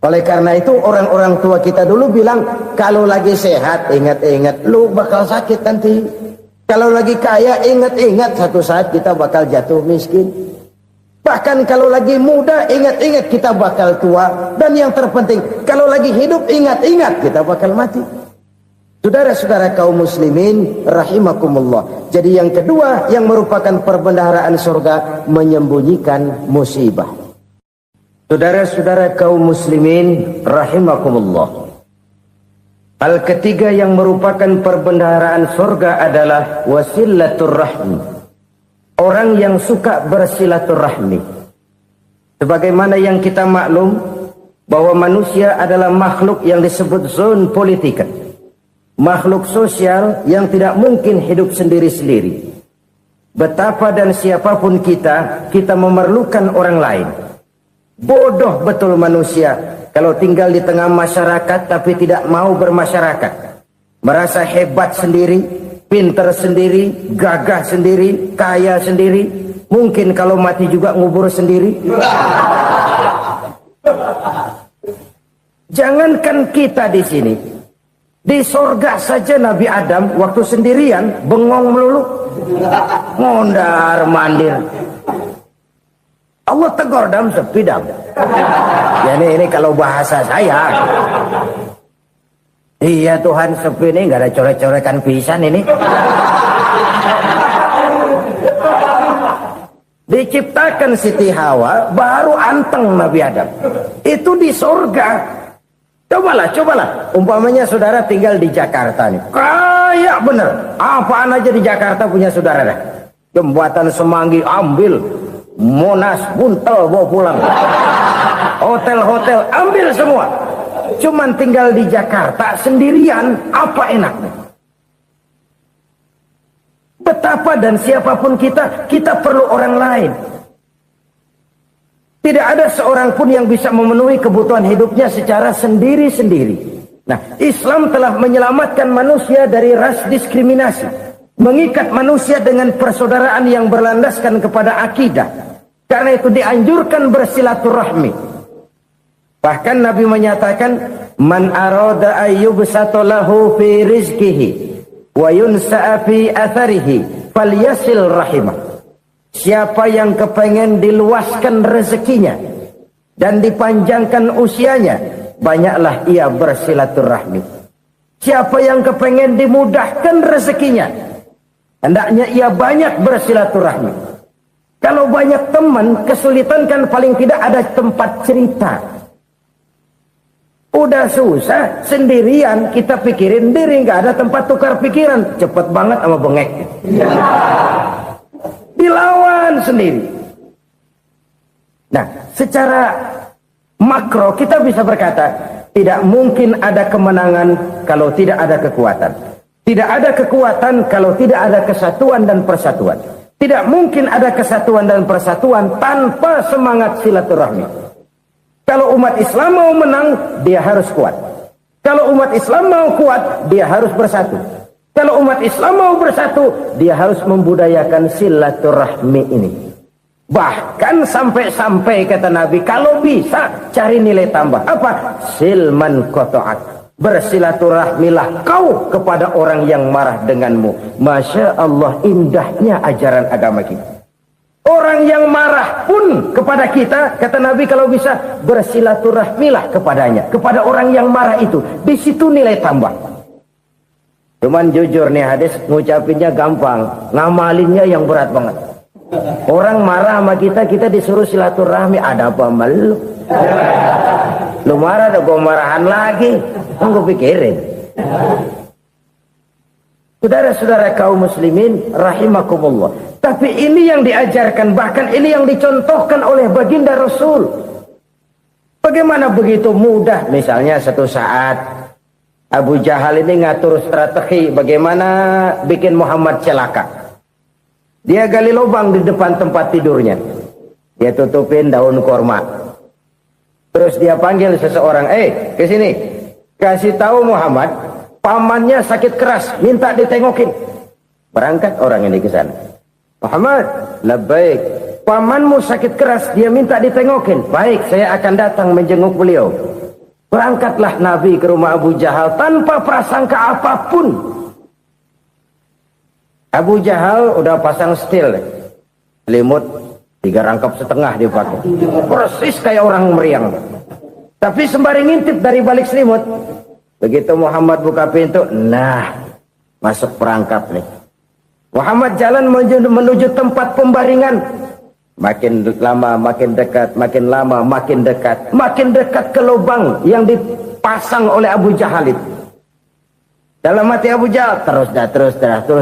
Oleh karena itu orang-orang tua kita dulu bilang, kalau lagi sehat ingat-ingat lu bakal sakit nanti. Kalau lagi kaya ingat-ingat satu saat kita bakal jatuh miskin. Bahkan kalau lagi muda ingat-ingat kita bakal tua. Dan yang terpenting, kalau lagi hidup ingat-ingat kita bakal mati. Saudara-saudara kaum muslimin rahimakumullah. Jadi yang kedua yang merupakan perbendaharaan surga, menyembunyikan musibah. Saudara-saudara kaum muslimin rahimakumullah. Hal ketiga yang merupakan perbendaharaan surga adalah wasilatur rahmi. Orang yang suka bersilaturahmi. Sebagaimana yang kita maklum bahwa manusia adalah makhluk yang disebut zon politika. Makhluk sosial yang tidak mungkin hidup sendiri-sendiri. Betapa dan siapapun kita memerlukan orang lain. Bodoh betul manusia kalau tinggal di tengah masyarakat tapi tidak mau bermasyarakat. Merasa hebat sendiri, pintar sendiri, gagah sendiri, kaya sendiri. Mungkin kalau mati juga ngubur sendiri. Jangankan kita di sini, di sorga saja Nabi Adam waktu sendirian bengong melulu, mondar mandir. Allah tegur dam sepi dam. Ya ini kalau bahasa saya. Iya Tuhan sepi ini nggak ada coret-coretan pisan ini. Diciptakan Siti Hawa baru anteng Nabi Adam. Itu di surga. Cobalah. Umpamanya saudara tinggal di Jakarta nih. Kayak bener. Apaan aja di Jakarta punya saudara dah. Jembatan Semanggi ambil. Monas buntel bawa pulang. Hotel-hotel ambil semua. Cuman tinggal di Jakarta sendirian, apa enaknya? Betapa dan siapapun kita perlu orang lain. Tidak ada seorang pun yang bisa memenuhi kebutuhan hidupnya secara sendiri-sendiri. Nah, Islam telah menyelamatkan manusia dari ras diskriminasi, mengikat manusia dengan persaudaraan yang berlandaskan kepada akidah. Karena itu dianjurkan bersilaturahmi. Bahkan Nabi menyatakan, man arada ayyubsata lahu fi rizqihi wa yunsa'a fi atharihi falyasil rahimah. Siapa yang kepengen diluaskan rezekinya dan dipanjangkan usianya, banyaklah ia bersilaturahmi. Siapa yang kepengen dimudahkan rezekinya, hendaknya ia banyak bersilaturahmi. Kalau banyak teman, kesulitan kan paling tidak ada tempat cerita. Udah susah, sendirian kita pikirin diri, nggak ada tempat tukar pikiran. Cepet banget sama bengek. Dilawan sendiri. Nah, secara makro kita bisa berkata, tidak mungkin ada kemenangan kalau tidak ada kekuatan. Tidak ada kekuatan kalau tidak ada kesatuan dan persatuan. Tidak mungkin ada kesatuan dan persatuan tanpa semangat silaturahmi. Kalau umat Islam mau menang, dia harus kuat. Kalau umat Islam mau kuat, dia harus bersatu. Kalau umat Islam mau bersatu, dia harus membudayakan silaturahmi ini. Bahkan sampai-sampai kata Nabi, kalau bisa cari nilai tambah. Apa? Silman qata'at. Bersilaturahmilah kau kepada orang yang marah denganmu. Masya Allah, indahnya ajaran agama kita. Orang yang marah pun kepada kita, kata Nabi, kalau bisa bersilaturahmilah kepadanya, kepada orang yang marah itu. Di situ nilai tambah. Cuman jujur nih hadis, ngucapinnya gampang, ngamalinnya yang berat banget. Orang marah sama kita disuruh silaturahmi, ada apa malu? Lu marah, ada gue marahan lagi. Gue pikirin. Saudara-saudara kaum muslimin rahimakumullah. Tapi ini yang diajarkan, bahkan ini yang dicontohkan oleh baginda Rasul. Bagaimana begitu mudah, misalnya satu saat Abu Jahal ini ngatur strategi bagaimana bikin Muhammad celaka. Dia gali lubang di depan tempat tidurnya. Dia tutupin daun korma. Terus dia panggil seseorang, ke sini. Kasih tahu Muhammad, pamannya sakit keras, minta ditengokin. Berangkat orang ini ke sana. Muhammad, labbaik. Pamanmu sakit keras, dia minta ditengokin. Baik, saya akan datang menjenguk beliau. Berangkatlah Nabi ke rumah Abu Jahal tanpa prasangka apapun. Abu Jahal udah pasang setil, selimut 3 rangkap setengah dipakai, persis kayak orang meriang. Tapi sembari ngintip dari balik selimut, begitu Muhammad buka pintu, nah masuk perangkap nih. Muhammad jalan menuju tempat pembaringan. Makin lama makin dekat, makin lama makin dekat, makin dekat ke lubang yang dipasang oleh Abu Jahal itu. Dalam hati Abu Jahal, terus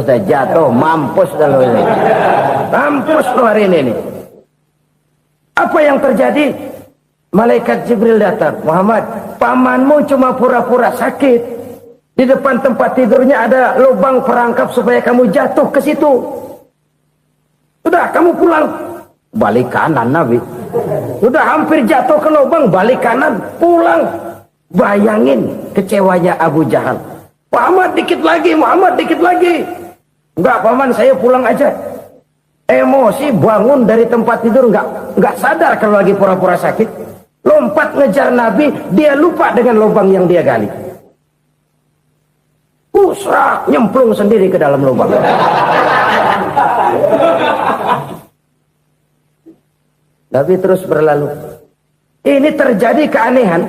dah jatuh, mampus dah lo ini. Mampus lo hari ini. Apa yang terjadi? Malaikat Jibril datang. Muhammad, pamanmu cuma pura-pura sakit. Di depan tempat tidurnya ada lubang perangkap supaya kamu jatuh ke situ. Sudah, kamu pulang. Balik kanan Nabi. Sudah hampir jatuh ke lubang, balik kanan, pulang. Bayangin kecewanya Abu Jahal. Muhammad dikit lagi, Muhammad dikit lagi. Enggak paman, saya pulang aja. Emosi bangun dari tempat tidur, enggak sadar kalau lagi pura-pura sakit. Lompat ngejar Nabi, dia lupa dengan lubang yang dia gali. Usrak, nyemplung sendiri ke dalam lubang. Nabi terus berlalu. Ini terjadi keanehan.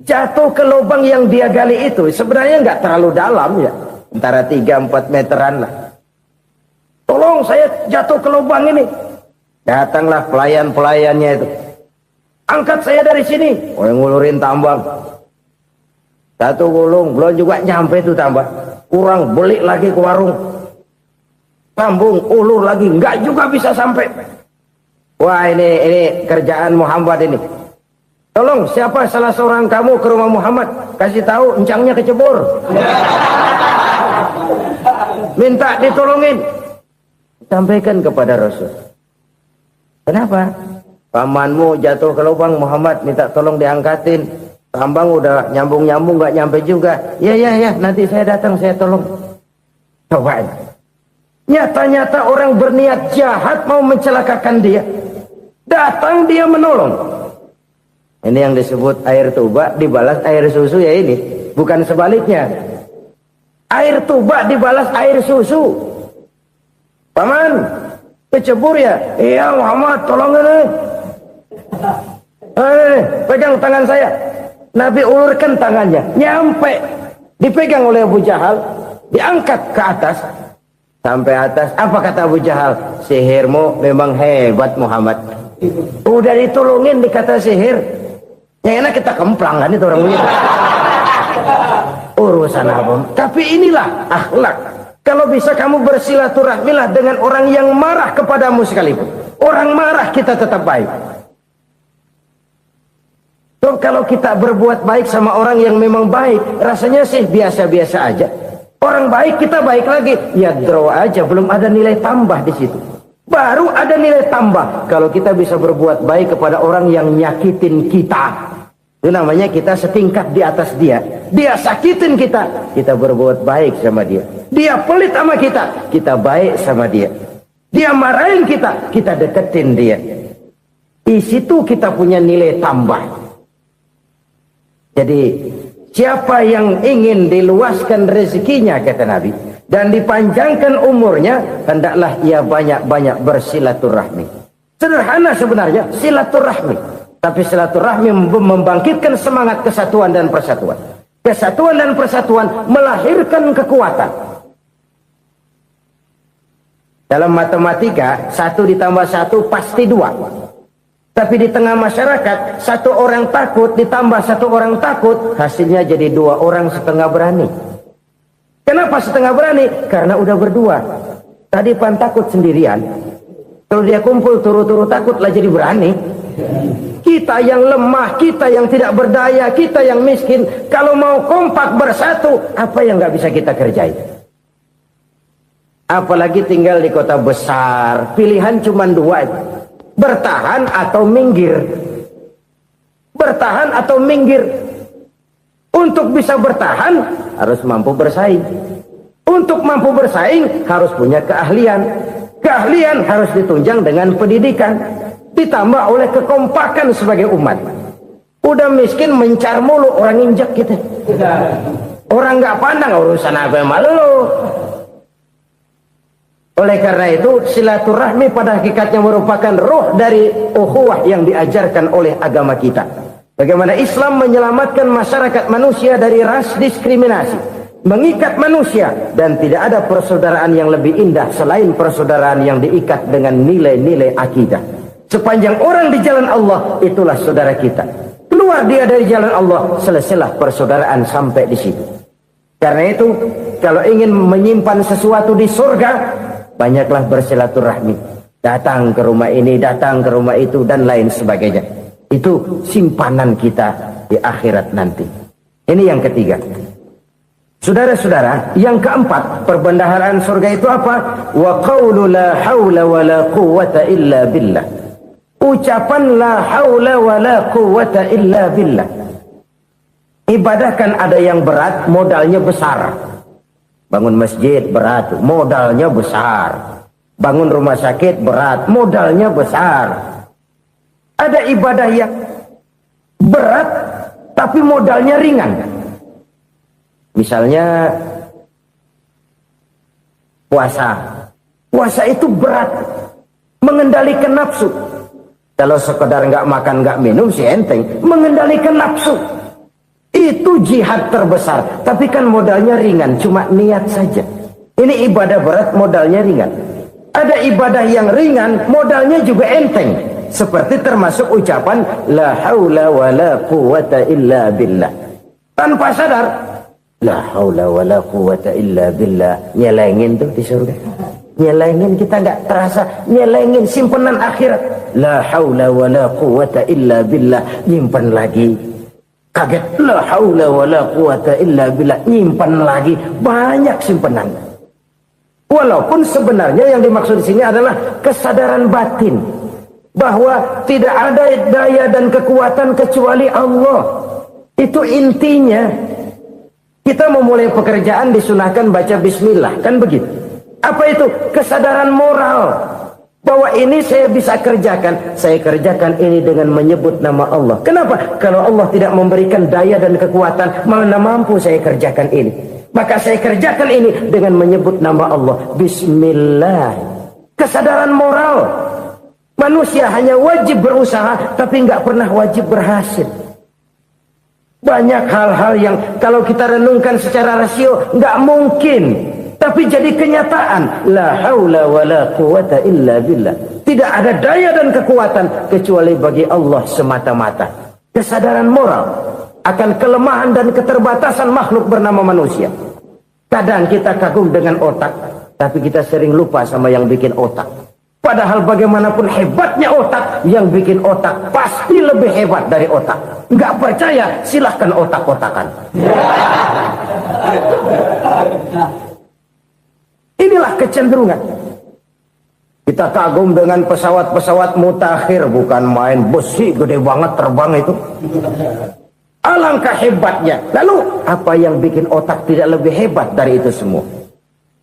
Jatuh ke lubang yang dia gali itu sebenarnya nggak terlalu dalam ya, antara 3-4 meteran lah. Tolong saya jatuh ke lubang ini. Datanglah pelayan-pelayannya itu. Angkat saya dari sini. Oh, yang ngulurin tambang. 1 gulung, belum juga nyampe itu tambah. Kurang, beli lagi ke warung. Sambung, ulur lagi, nggak juga bisa sampai. Wah, ini kerjaan Muhammad ini. Tolong, siapa salah seorang kamu ke rumah Muhammad, kasih tahu encangnya kecebur. Minta ditolongin. Sampaikan kepada Rasul. Kenapa? Pamanmu jatuh ke lubang, Muhammad minta tolong diangkatin. Tambang udah nyambung-nyambung nggak nyampe juga. Ya, nanti saya datang, saya tolong. Coba. Nyata-nyata orang berniat jahat mau mencelakakan dia. Datang dia menolong. Ini yang disebut air tuba dibalas air susu ya ini. Bukan sebaliknya. Air tuba dibalas air susu. Paman, kecebur ya? Iya Muhammad, tolong ini. Pegang tangan saya. Nabi ulurkan tangannya. Nyampe. Dipegang oleh Abu Jahal. Diangkat ke atas. Sampai atas. Apa kata Abu Jahal? Sihirmu memang hebat Muhammad. Udah ditolongin dikata sihir. Yang enak kita kemplang kan itu orang begitu. Urusan apa? Tapi inilah akhlak. Kalau bisa kamu bersilaturahmilah dengan orang yang marah kepadamu sekalipun. Orang marah kita tetap baik. So, kalau kita berbuat baik sama orang yang memang baik, rasanya sih biasa-biasa aja. Orang baik kita baik lagi. Ya draw aja, belum ada nilai tambah di situ. Baru ada nilai tambah kalau kita bisa berbuat baik kepada orang yang nyakitin kita. Itu namanya kita setingkat di atas dia. Dia sakitin kita, kita berbuat baik sama dia. Dia pelit sama kita, kita baik sama dia. Dia marahin kita, kita deketin dia. Di situ kita punya nilai tambah. Jadi siapa yang ingin diluaskan rezekinya kata Nabi dan dipanjangkan umurnya, hendaklah ia banyak-banyak bersilaturahmi. Sederhana sebenarnya silaturahmi, tapi silaturahmi membangkitkan semangat kesatuan dan persatuan. Kesatuan dan persatuan melahirkan kekuatan. Dalam matematika 1 ditambah 1 pasti 2. Tapi di tengah masyarakat 1 orang takut ditambah 1 orang takut, hasilnya jadi 2 orang setengah berani. Kenapa setengah berani? Karena udah berdua. Tadi pan takut sendirian. Kalau dia kumpul turu-turu takut lah jadi berani. Kita yang lemah, kita yang tidak berdaya, kita yang miskin, kalau mau kompak bersatu, apa yang nggak bisa kita kerjain? Apalagi tinggal di kota besar, pilihan cuma 2. Bertahan atau minggir. Bertahan atau minggir. Untuk bisa bertahan harus mampu bersaing. Untuk mampu bersaing harus punya keahlian. Keahlian harus ditunjang dengan pendidikan, ditambah oleh kekompakan sebagai umat. Udah miskin mencar mulu, orang injek gitu. Orang nggak pandang urusan apa malu. Oleh karena itu silaturahmi pada hakikatnya merupakan ruh dari ukhuwah yang diajarkan oleh agama kita. Bagaimana Islam menyelamatkan masyarakat manusia dari ras diskriminasi, mengikat manusia, dan tidak ada persaudaraan yang lebih indah selain persaudaraan yang diikat dengan nilai-nilai akidah. Sepanjang orang di jalan Allah, itulah saudara kita. Keluar dia dari jalan Allah, selesailah persaudaraan sampai di situ. Karena itu, kalau ingin menyimpan sesuatu di surga, banyaklah bersilaturahmi. Datang ke rumah ini, datang ke rumah itu, dan lain sebagainya. Itu simpanan kita di akhirat nanti. Ini yang ketiga. Saudara-saudara, yang keempat, perbendaharaan surga itu apa? Wa qawlu la hawla wa la quwwata illa billah. Ucapan la haula wa la quwwata illa billah. Ibadah kan ada yang berat, modalnya besar. Bangun masjid berat, modalnya besar. Bangun rumah sakit berat, modalnya besar. Ada ibadah yang berat tapi modalnya ringan. Misalnya puasa. Puasa itu berat, mengendalikan nafsu. Kalau sekedar nggak makan nggak minum sih enteng, mengendalikan nafsu itu jihad terbesar. Tapi kan modalnya ringan, cuma niat saja. Ini ibadah berat, modalnya ringan. Ada ibadah yang ringan, modalnya juga enteng. Seperti termasuk ucapan la haula wa la quwwata illa billah. Tanpa sadar, la haula wa la quwwata illa billah, nyelengin tuh di surga. Nyelengin, kita nggak terasa, nyelengin simpenan akhirat. La haula wa la quwwata illa billah, nyimpan lagi. Kaget, la haula wa la quwwata illa billah, nyimpan lagi. Banyak simpenan. Walaupun sebenarnya yang dimaksud di sini adalah kesadaran batin bahwa tidak ada daya dan kekuatan kecuali Allah. Itu intinya. Kita memulai pekerjaan disunahkan baca bismillah, kan begitu? Apa itu? Kesadaran moral bahwa ini saya bisa kerjakan. Saya kerjakan ini dengan menyebut nama Allah. Kenapa? Kalau Allah tidak memberikan daya dan kekuatan, mana mampu saya kerjakan ini. Maka saya kerjakan ini dengan menyebut nama Allah. Bismillah. Kesadaran moral. Manusia hanya wajib berusaha, tapi nggak pernah wajib berhasil. Banyak hal-hal yang kalau kita renungkan secara rasio nggak mungkin, tapi jadi kenyataan. La haula wa la quwwata illa billah. Tidak ada daya dan kekuatan kecuali bagi Allah semata-mata. Kesadaran moral akan kelemahan dan keterbatasan makhluk bernama manusia. Kadang kita kagum dengan otak, tapi kita sering lupa sama yang bikin otak. Padahal bagaimanapun hebatnya otak, yang bikin otak pasti lebih hebat dari otak. Nggak percaya, silahkan otak-otakan. Inilah kecenderungan. Kita kagum dengan pesawat-pesawat mutakhir, bukan main, besi gede banget terbang itu. Alangkah hebatnya. Lalu apa yang bikin otak tidak lebih hebat dari itu semua?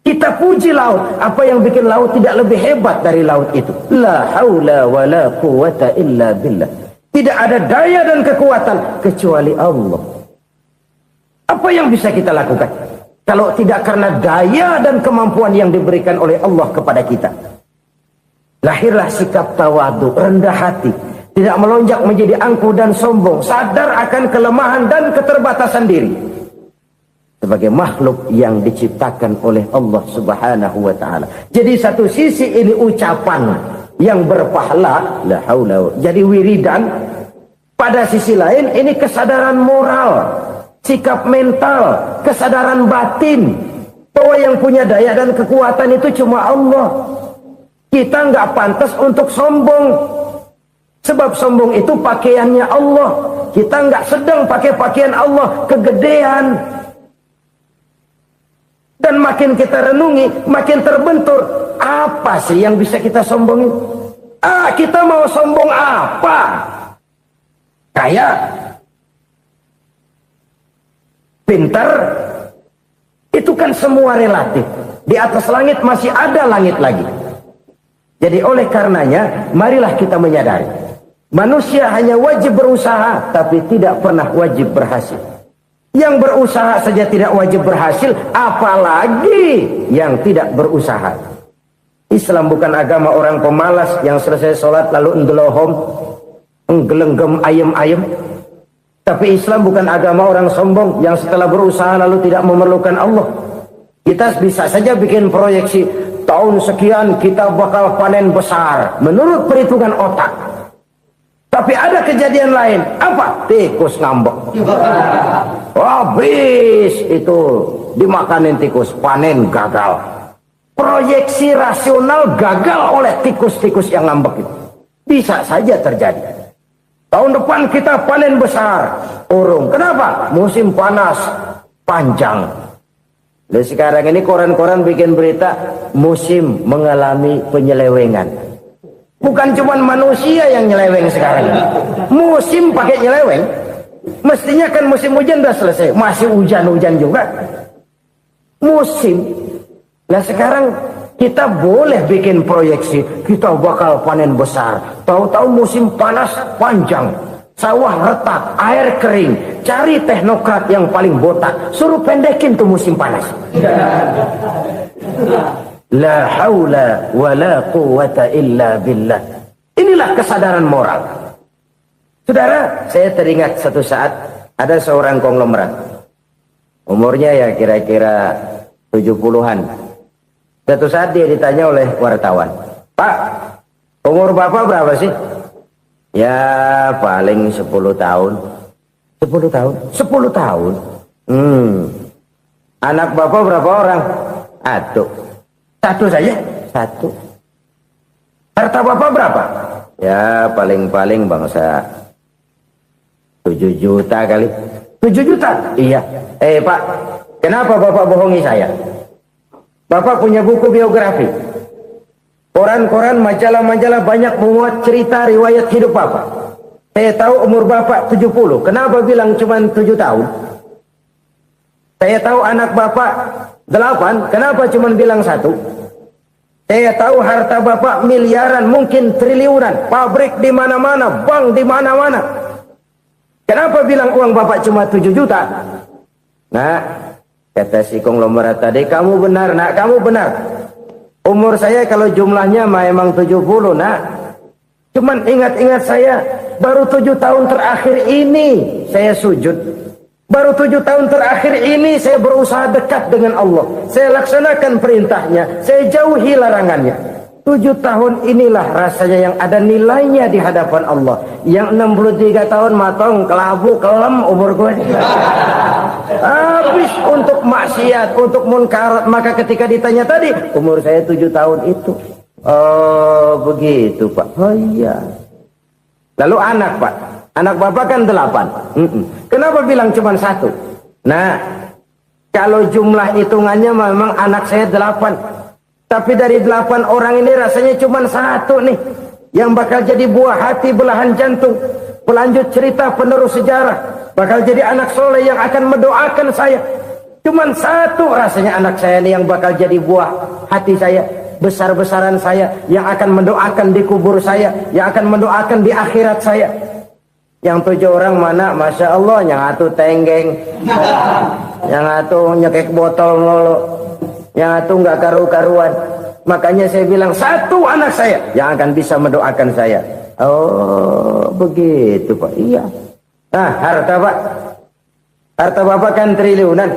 Kita puji laut, apa yang bikin laut tidak lebih hebat dari laut itu? La haula wa la quwwata illa billah. Tidak ada daya dan kekuatan kecuali Allah. Apa yang bisa kita lakukan kalau tidak karena daya dan kemampuan yang diberikan oleh Allah kepada kita? Lahirlah sikap tawadu, rendah hati, tidak melonjak menjadi angkuh dan sombong, sadar akan kelemahan dan keterbatasan diri sebagai makhluk yang diciptakan oleh Allah Subhanahu wa taala. Jadi satu sisi ini ucapan yang berpahala, la haula, jadi wiridan. Pada sisi lain ini kesadaran moral, sikap mental, kesadaran batin bahwa yang punya daya dan kekuatan itu cuma Allah. Kita nggak pantas untuk sombong, sebab sombong itu pakaiannya Allah. Kita nggak sedang pakai pakaian Allah, kegedean. Dan makin kita renungi, makin terbentur. Apa sih yang bisa kita sombongin? Kita mau sombong apa? Kaya? Pintar? Itu kan semua relatif. Di atas langit masih ada langit lagi. Jadi oleh karenanya, marilah kita menyadari Manusia hanya wajib berusaha, tapi tidak pernah wajib berhasil. Yang berusaha saja tidak wajib berhasil, apalagi yang tidak berusaha. Islam bukan agama orang pemalas yang selesai sholat lalu ngelohom, nggelenggem ayem-ayem. Tapi Islam bukan agama orang sombong yang setelah berusaha lalu tidak memerlukan Allah. Kita bisa saja bikin proyeksi, tahun sekian kita bakal panen besar menurut perhitungan otak. Tapi ada kejadian lain. Apa? Tikus ngambek. Habis itu dimakanin tikus, panen gagal. Proyeksi rasional gagal oleh tikus-tikus yang ngambek itu. Bisa saja terjadi. Tahun depan kita panen besar. Urung. Kenapa? Musim panas panjang. Dan sekarang ini koran-koran bikin berita musim mengalami penyelewengan. Bukan cuma manusia yang nyeleweng sekarang. Musim pakai nyeleweng. Mestinya kan musim hujan udah selesai. Masih hujan-hujan juga. Musim. Nah sekarang kita boleh bikin proyeksi. Kita bakal panen besar. Tahu-tahu musim panas panjang. Sawah retak, air kering. Cari teknokrat yang paling botak. Suruh pendekin tuh musim panas. La haula wa la quwata illa billah. Inilah kesadaran moral. Saudara, saya teringat satu saat ada seorang konglomerat. Umurnya ya kira-kira 70-an. Satu saat dia ditanya oleh wartawan, "Pak, umur Bapak berapa sih?" "Ya paling 10 tahun." 10 tahun? 10 tahun? Anak Bapak berapa orang? Aduh. Satu saja? Satu. Harta Bapak berapa? Ya paling-paling bangsa 7 juta kali. 7 juta? Iya. Pak, kenapa Bapak bohongi saya? Bapak punya buku biografi. Koran-koran, majalah-majalah banyak memuat cerita riwayat hidup Bapak. Saya tahu umur Bapak 70. Kenapa bilang cuma 7 tahun? Saya tahu anak Bapak 8. Kenapa cuma bilang 1? Saya tahu harta Bapak miliaran, mungkin triliunan. Pabrik di mana-mana, bank di mana-mana. Kenapa bilang uang Bapak cuma 7 juta? Nah, kata si konglomerat tadi, kamu benar, nak, kamu benar. Umur saya kalau jumlahnya memang 70, nak. Cuman ingat-ingat saya, baru 7 tahun terakhir ini saya sujud. Baru 7 tahun terakhir ini saya berusaha dekat dengan Allah. Saya laksanakan perintahnya, saya jauhi larangannya. 7 tahun inilah rasanya yang ada nilainya di hadapan Allah. Yang 63 tahun matong, kelabu, kelem umur gue. Habis untuk maksiat, untuk munkar. Maka ketika ditanya tadi, umur saya 7 tahun itu. Oh begitu Pak. Oh iya. Lalu anak Pak. Anak Bapak kan 8. Kenapa bilang cuma 1? Nah, kalau jumlah hitungannya memang anak saya 8. Tapi dari 8 orang ini rasanya cuma 1 nih. Yang bakal jadi buah hati, belahan jantung. Pelanjut cerita, penerus sejarah. Bakal jadi anak soleh yang akan mendoakan saya. Cuma 1 rasanya anak saya ini yang bakal jadi buah hati saya. Besar-besaran saya. Yang akan mendoakan di kubur saya. Yang akan mendoakan di akhirat saya. Yang 7 orang mana? Masya Allah, yang atu tenggeng, yang atu nyekek botol mulu, yang atu nggak karu-karuan. Makanya saya bilang 1 anak saya yang akan bisa mendoakan saya. Oh begitu Pak. Iya. Nah harta Pak, harta Bapak kan triliunan.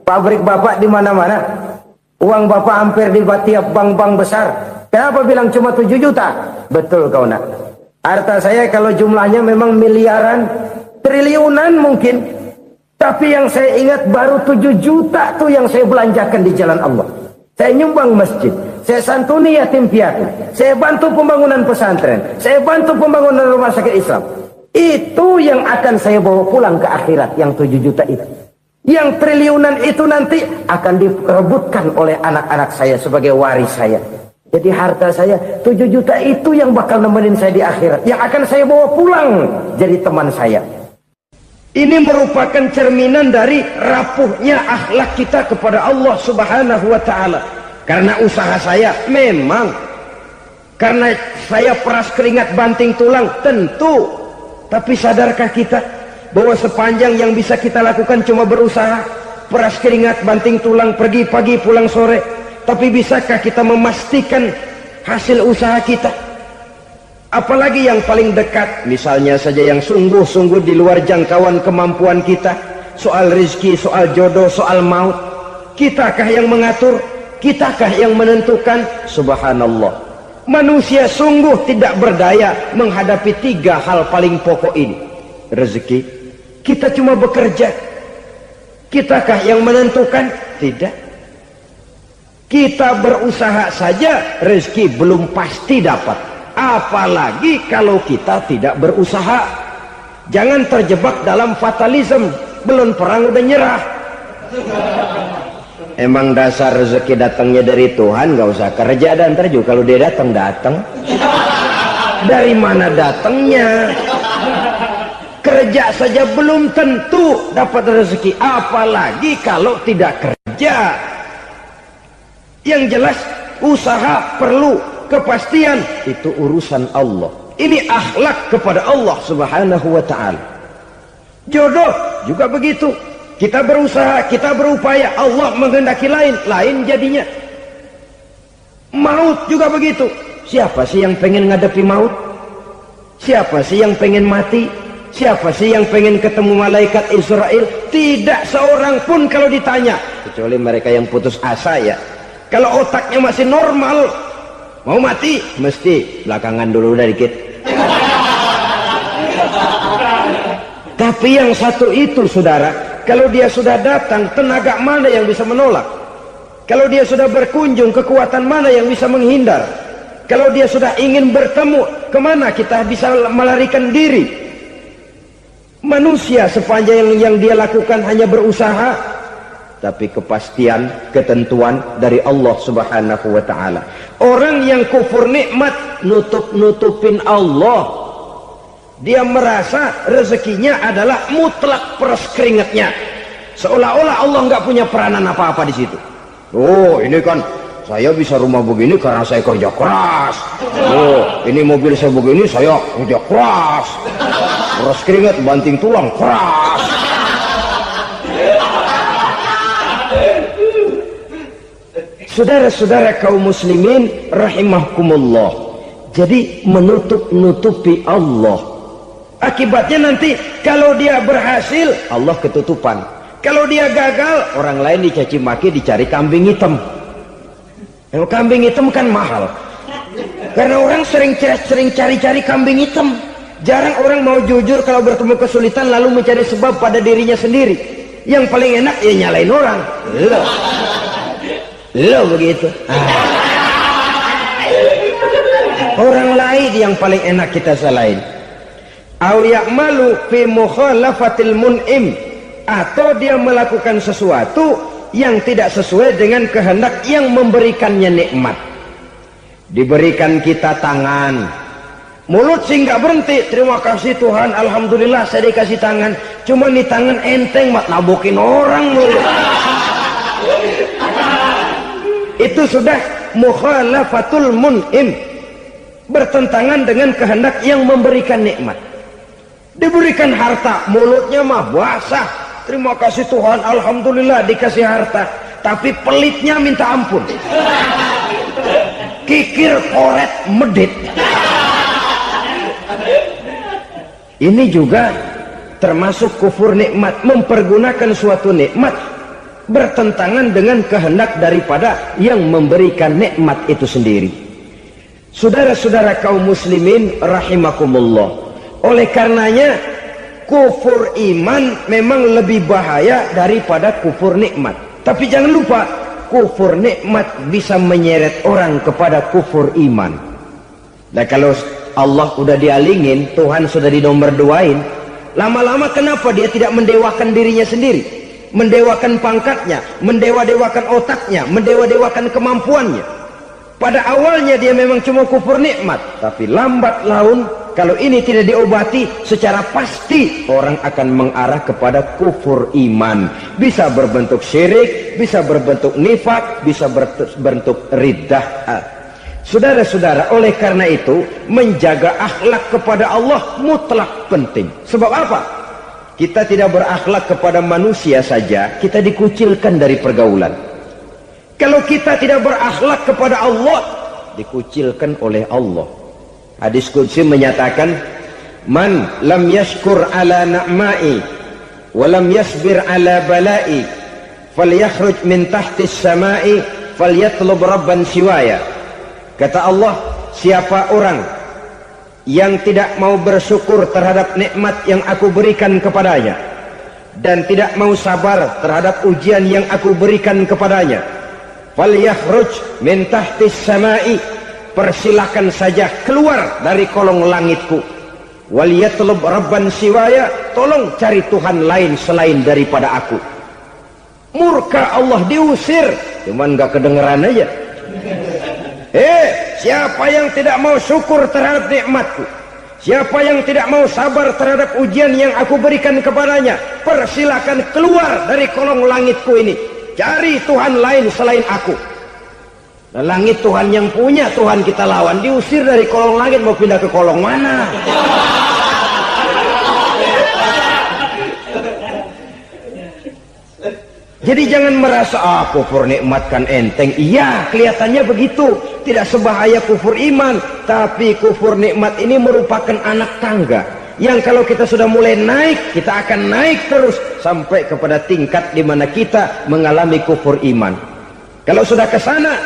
Pabrik Bapak di mana-mana. Uang Bapak hampir di tiap bank-bank besar. Kenapa bilang cuma 7 juta? Betul kau nak. Harta saya kalau jumlahnya memang miliaran, triliunan mungkin. Tapi yang saya ingat baru 7 juta tuh yang saya belanjakan di jalan Allah. Saya nyumbang masjid, saya santuni yatim piatu, saya bantu pembangunan pesantren, saya bantu pembangunan rumah sakit Islam. Itu yang akan saya bawa pulang ke akhirat, yang 7 juta itu. Yang triliunan itu nanti akan direbutkan oleh anak-anak saya sebagai waris saya. Jadi harta saya 7 juta itu yang bakal nemenin saya di akhirat. Yang akan saya bawa pulang jadi teman saya. Ini merupakan cerminan dari rapuhnya akhlak kita kepada Allah Subhanahu wa ta'ala. Karena usaha saya memang Karena saya peras keringat banting tulang, tentu. Tapi sadarkah kita bahwa sepanjang yang bisa kita lakukan cuma berusaha, peras keringat banting tulang, pergi pagi pulang sore. Tapi bisakah kita memastikan hasil usaha kita? Apalagi yang paling dekat, misalnya saja yang sungguh-sungguh di luar jangkauan kemampuan kita, soal rezeki, soal jodoh, soal maut. Kitakah yang mengatur? Kitakah yang menentukan? Subhanallah. Manusia sungguh tidak berdaya menghadapi 3 hal paling pokok ini. Rezeki, kita cuma bekerja. Kitakah yang menentukan? Tidak. Kita berusaha saja, rezeki belum pasti dapat. Apalagi kalau kita tidak berusaha. Jangan terjebak dalam fatalisme. Belum perang udah nyerah. Emang dasar rezeki datangnya dari Tuhan, nggak usah kerja, dan ntar juga kalau dia datang. Dari mana datangnya? Kerja saja belum tentu dapat rezeki, apalagi kalau tidak kerja. Yang jelas usaha perlu kepastian, itu urusan Allah. Ini akhlak kepada Allah Subhanahu wa ta'ala. Jodoh juga begitu. Kita berusaha, kita berupaya, Allah menghendaki lain jadinya. Maut juga begitu. Siapa sih yang pengen ngadepi maut? Siapa sih yang pengen mati? Siapa sih yang pengen ketemu malaikat Israel? Tidak seorang pun kalau ditanya, kecuali mereka yang putus asa ya. Kalau otaknya masih normal, mau mati mesti belakangan dulu udah dikit. Tapi yang satu itu saudara, kalau dia sudah datang, tenaga mana yang bisa menolak? Kalau dia sudah berkunjung, kekuatan mana yang bisa menghindar? Kalau dia sudah ingin bertemu, kemana kita bisa melarikan diri? Manusia sepanjang yang dia lakukan hanya berusaha, tapi kepastian, ketentuan dari Allah Subhanahu wa ta'ala. Orang yang kufur nikmat, nutupin Allah. Dia merasa rezekinya adalah mutlak peras keringatnya, seolah-olah Allah nggak punya peranan apa-apa di situ. Oh, ini kan saya bisa rumah begini karena saya kerja keras. Oh, ini mobil saya begini saya kerja keras. Peras keringat banting tulang keras. Saudara-saudara kaum muslimin rahimahkumullah. Jadi menutupi Allah. Akibatnya nanti kalau dia berhasil, Allah ketutupan. Kalau dia gagal, orang lain dicaci maki, dicari kambing hitam. Kalau kambing hitam kan mahal. Karena orang sering cari-cari kambing hitam. Jarang orang mau jujur kalau bertemu kesulitan lalu mencari sebab pada dirinya sendiri. Yang paling enak ya nyalain orang. Lo begitu. Orang lain yang paling enak kita salahin. Au ya'malu fi mukhalafatil mun'im, atau dia melakukan sesuatu yang tidak sesuai dengan kehendak yang memberikannya nikmat. Diberikan kita tangan, mulut sih nggak berhenti, terima kasih Tuhan, alhamdulillah saya dikasih tangan. Cuma nih tangan enteng mat nabokin orang mulut. Itu sudah mukhalafatul mun'im, bertentangan dengan kehendak yang memberikan nikmat. Diberikan harta, mulutnya mah basah, terima kasih Tuhan, alhamdulillah dikasih harta, tapi pelitnya minta ampun, kikir koret medit. Ini juga termasuk kufur nikmat, mempergunakan suatu nikmat bertentangan dengan kehendak daripada yang memberikan nikmat itu sendiri. Saudara-saudara kaum muslimin rahimakumullah, oleh karenanya kufur iman memang lebih bahaya daripada kufur nikmat. Tapi jangan lupa, kufur nikmat bisa menyeret orang kepada kufur iman. Nah kalau Allah udah dialingin, Tuhan sudah dinomor duain, lama-lama kenapa dia tidak mendewakan dirinya sendiri, mendewakan pangkatnya, mendewa-dewakan otaknya, mendewa-dewakan kemampuannya? Pada awalnya dia memang cuma kufur nikmat, tapi lambat laun kalau ini tidak diobati secara pasti, orang akan mengarah kepada kufur iman. Bisa berbentuk syirik, bisa berbentuk nifak, bisa berbentuk riddah. Saudara-saudara, oleh karena itu menjaga akhlak kepada Allah mutlak penting. Sebab apa? Kita tidak berakhlak kepada manusia saja, kita dikucilkan dari pergaulan. Kalau kita tidak berakhlak kepada Allah, dikucilkan oleh Allah. Hadis qudsi menyatakan, man lam yashkur ala na'mai wa lam yasbir ala balai falyakhruj min tahtis samai falyatlub rabban siwaya. Kata Allah, siapa orang yang tidak mau bersyukur terhadap nikmat yang aku berikan kepadanya dan tidak mau sabar terhadap ujian yang aku berikan kepadanya, falyakhruj min tahtis samai, persilahkan saja keluar dari kolong langitku, waliyatlub rabban siwaya, tolong cari Tuhan lain selain daripada aku. Murka Allah, diusir, cuman gak kedengeran aja. Siapa yang tidak mau syukur terhadap nikmatku, siapa yang tidak mau sabar terhadap ujian yang aku berikan kepadanya, persilakan keluar dari kolong langitku ini, cari Tuhan lain selain aku. Nah, langit Tuhan yang punya, Tuhan kita lawan, diusir dari kolong langit, mau pindah ke kolong mana? Jadi jangan merasa kufur nikmat kan enteng. Iya, kelihatannya begitu, tidak sebahaya kufur iman. Tapi kufur nikmat ini merupakan anak tangga yang kalau kita sudah mulai naik, kita akan naik terus sampai kepada tingkat di mana kita mengalami kufur iman. Kalau sudah ke sana,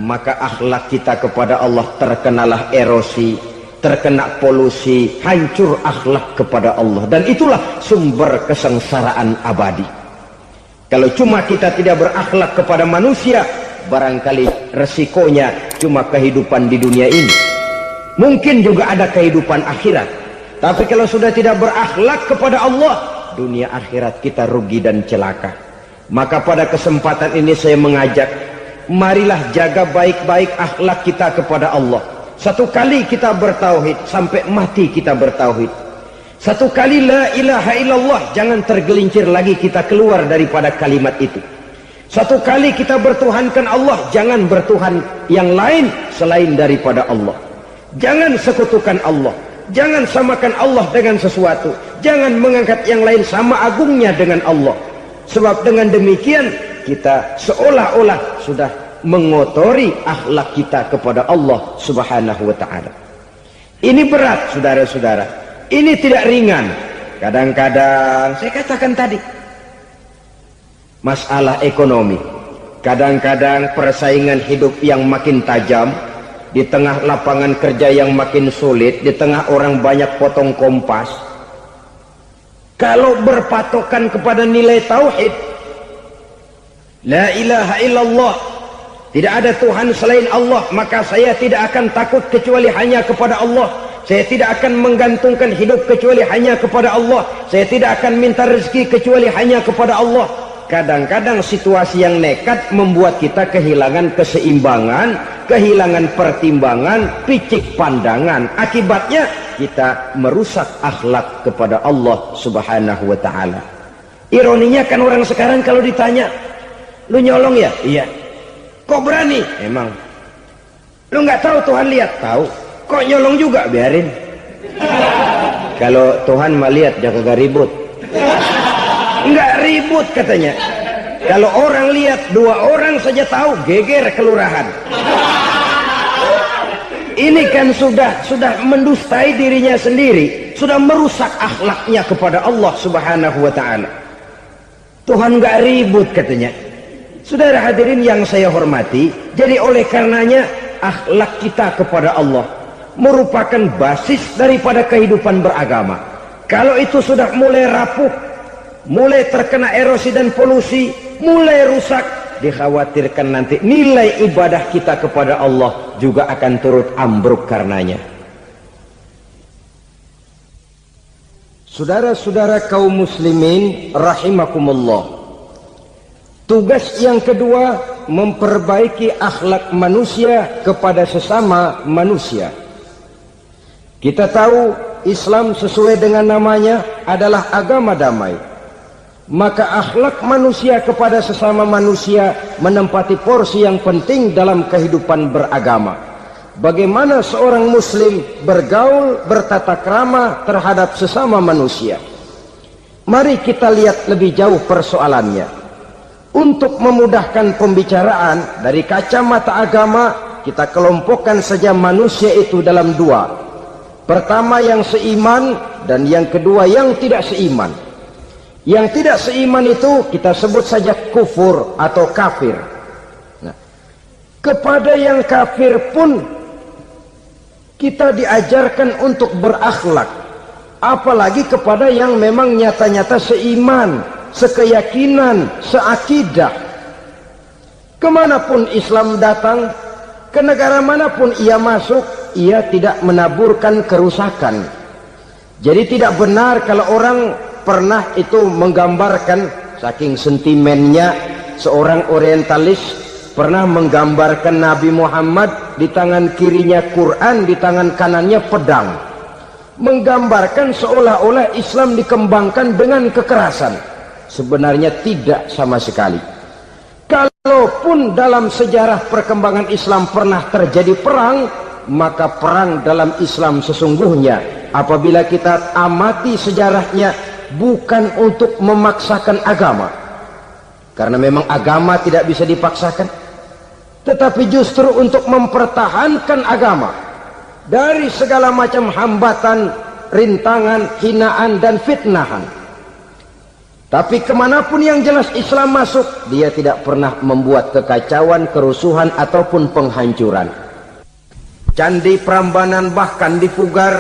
maka akhlak kita kepada Allah terkenalah erosi, terkena polusi, hancur akhlak kepada Allah, dan itulah sumber kesengsaraan abadi. Kalau cuma kita tidak berakhlak kepada manusia, barangkali resikonya cuma kehidupan di dunia ini. Mungkin juga ada kehidupan akhirat. Tapi kalau sudah tidak berakhlak kepada Allah, dunia akhirat kita rugi dan celaka. Maka pada kesempatan ini saya mengajak, marilah jaga baik-baik akhlak kita kepada Allah. Satu kali kita bertauhid, sampai mati kita bertauhid. Satu kali la ilaha illallah, jangan tergelincir lagi kita keluar daripada kalimat itu. Satu kali kita bertuhankan Allah, jangan bertuhan yang lain selain daripada Allah. Jangan sekutukan Allah, jangan samakan Allah dengan sesuatu, jangan mengangkat yang lain sama agungnya dengan Allah. Sebab dengan demikian kita seolah-olah sudah mengotori akhlak kita kepada Allah subhanahu wa ta'ala. Ini berat, saudara-saudara. Ini tidak ringan. Kadang-kadang saya katakan tadi, masalah ekonomi, kadang-kadang persaingan hidup yang makin tajam, di tengah lapangan kerja yang makin sulit, di tengah orang banyak potong kompas. Kalau berpatokan kepada nilai tauhid, la ilaha illallah, tidak ada Tuhan selain Allah, maka saya tidak akan takut kecuali hanya kepada Allah. Saya tidak akan menggantungkan hidup kecuali hanya kepada Allah. Saya tidak akan minta rezeki kecuali hanya kepada Allah. Kadang-kadang situasi yang nekat membuat kita kehilangan keseimbangan, kehilangan pertimbangan, picik pandangan. Akibatnya kita merusak akhlak kepada Allah subhanahu wa ta'ala. Ironinya kan orang sekarang kalau ditanya, lu nyolong ya? Iya. Kok berani? Emang. Lu nggak tahu Tuhan lihat? Tahu. Kok nyolong juga? Biarin. Kalau Tuhan mah lihat, dia kagak ribut. Enggak ribut katanya. Kalau orang lihat, 2 orang saja tahu, geger kelurahan. Ini kan sudah mendustai dirinya sendiri, sudah merusak akhlaknya kepada Allah subhanahu wa ta'ala. Tuhan enggak ribut katanya. Saudara hadirin yang saya hormati, jadi oleh karenanya akhlak kita kepada Allah merupakan basis daripada kehidupan beragama. Kalau itu sudah mulai rapuh, mulai terkena erosi dan polusi, mulai rusak, dikhawatirkan nanti nilai ibadah kita kepada Allah juga akan turut ambruk karenanya. Saudara-saudara kaum muslimin rahimakumullah, tugas yang kedua memperbaiki akhlak manusia kepada sesama manusia. Kita tahu Islam sesuai dengan namanya adalah agama damai. Maka akhlak manusia kepada sesama manusia menempati porsi yang penting dalam kehidupan beragama. bagaimana seorang muslim bergaul bertata krama terhadap sesama manusia. Mari kita lihat lebih jauh persoalannya. Untuk memudahkan pembicaraan dari kacamata agama, kita kelompokkan saja manusia itu dalam dua. Pertama yang seiman, dan yang kedua yang tidak seiman. Yang tidak seiman itu kita sebut saja kufur atau kafir. Nah, kepada yang kafir pun kita diajarkan untuk berakhlak, apalagi kepada yang memang nyata-nyata seiman, sekeyakinan, seakidah. Kemanapun Islam datang, ke negara manapun ia masuk, ia tidak menaburkan kerusakan. Jadi tidak benar kalau orang pernah itu menggambarkan, saking sentimennya seorang orientalis pernah menggambarkan Nabi Muhammad di tangan kirinya Quran, di tangan kanannya pedang, menggambarkan seolah-olah Islam dikembangkan dengan kekerasan. Sebenarnya tidak sama sekali. Kalaupun dalam sejarah perkembangan Islam pernah terjadi perang, maka perang dalam Islam sesungguhnya, apabila kita amati sejarahnya, bukan untuk memaksakan agama, karena memang agama tidak bisa dipaksakan, tetapi justru untuk mempertahankan agama dari segala macam hambatan, rintangan, hinaan, dan fitnahan. Tapi kemanapun yang jelas Islam masuk, dia tidak pernah membuat kekacauan, kerusuhan, ataupun penghancuran. Candi Prambanan bahkan dipugar,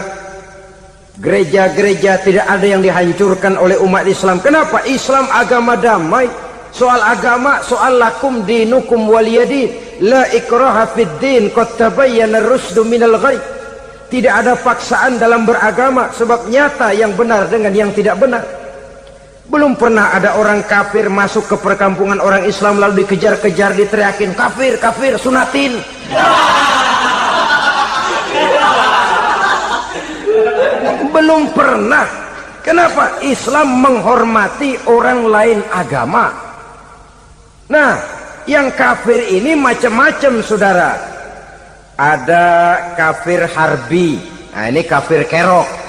gereja-gereja tidak ada yang dihancurkan oleh umat Islam. Kenapa? Islam agama damai. Soal agama, soal lakum dinukum waliyadin, la ikraha fid din, qad tabayyana ar-rusdu minal ghayy. Tidak ada paksaan dalam beragama, sebab nyata yang benar dengan yang tidak benar. Belum pernah ada orang kafir masuk ke perkampungan orang Islam lalu dikejar-kejar, diteriakin kafir, kafir, sunatin. Belum pernah. Kenapa? Islam menghormati orang lain agama. Nah, yang kafir ini macam-macam, saudara. Ada kafir harbi. Nah, ini kafir kerok.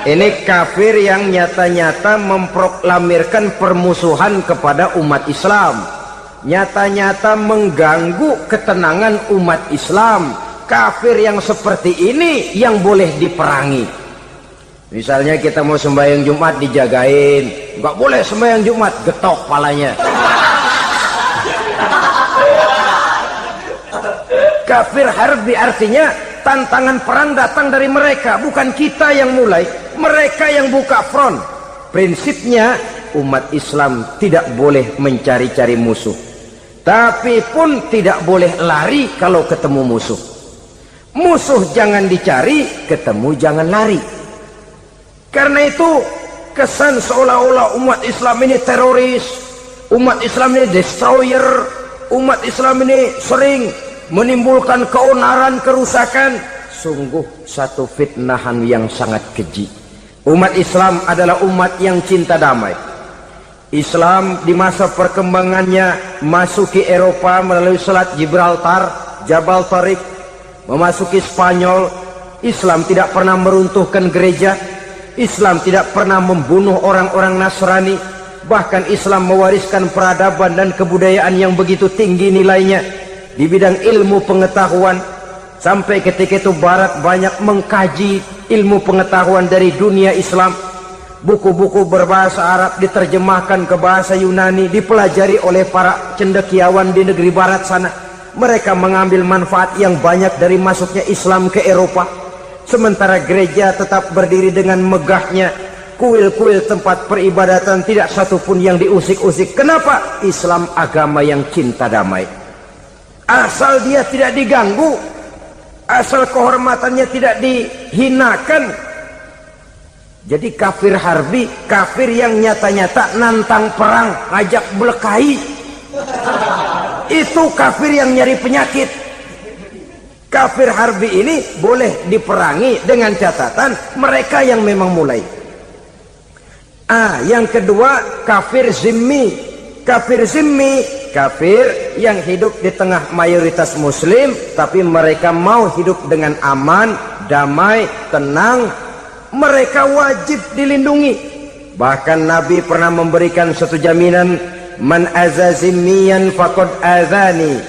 Ini kafir yang nyata-nyata memproklamirkan permusuhan kepada umat Islam, nyata-nyata mengganggu ketenangan umat Islam. Kafir yang seperti ini yang boleh diperangi. Misalnya kita mau sembahyang Jumat dijagain, nggak boleh sembahyang Jumat, getok palanya. Kafir harbi artinya tantangan perang datang dari mereka, bukan kita yang mulai. Mereka yang buka front. Prinsipnya umat Islam tidak boleh mencari-cari musuh, tapi pun tidak boleh lari kalau ketemu musuh. Musuh jangan dicari, ketemu jangan lari. Karena itu kesan seolah-olah umat Islam ini teroris, umat Islam ini destroyer, umat Islam ini sering menimbulkan keonaran, kerusakan. Sungguh satu fitnahan yang sangat keji. Umat Islam adalah umat yang cinta damai. Islam di masa perkembangannya masuki Eropa melalui Selat Gibraltar, Jabal Tariq, memasuki Spanyol. Islam tidak pernah meruntuhkan gereja. Islam tidak pernah membunuh orang-orang Nasrani. Bahkan Islam mewariskan peradaban dan kebudayaan yang begitu tinggi nilainya di bidang ilmu pengetahuan. Sampai ketika itu Barat banyak mengkaji ilmu pengetahuan dari dunia Islam. Buku-buku berbahasa Arab diterjemahkan ke bahasa Yunani, dipelajari oleh para cendekiawan di negeri Barat sana. Mereka mengambil manfaat yang banyak dari masuknya Islam ke Eropa. Sementara gereja tetap berdiri dengan megahnya. Kuil-kuil tempat peribadatan tidak satupun yang diusik-usik. Kenapa? Islam agama yang cinta damai. Asal dia tidak diganggu, asal kehormatannya tidak dihinakan. Jadi kafir harbi, kafir yang nyata-nyata nantang perang, ngajak berkelahi. Itu kafir yang nyari penyakit. Kafir harbi ini boleh diperangi dengan catatan mereka yang memang mulai. Yang kedua kafir zimmi. Kafir zimmi kafir yang hidup di tengah mayoritas muslim, tapi mereka mau hidup dengan aman, damai, tenang. Mereka wajib dilindungi. Bahkan Nabi pernah memberikan satu jaminan, man azazimiyan faqad azani.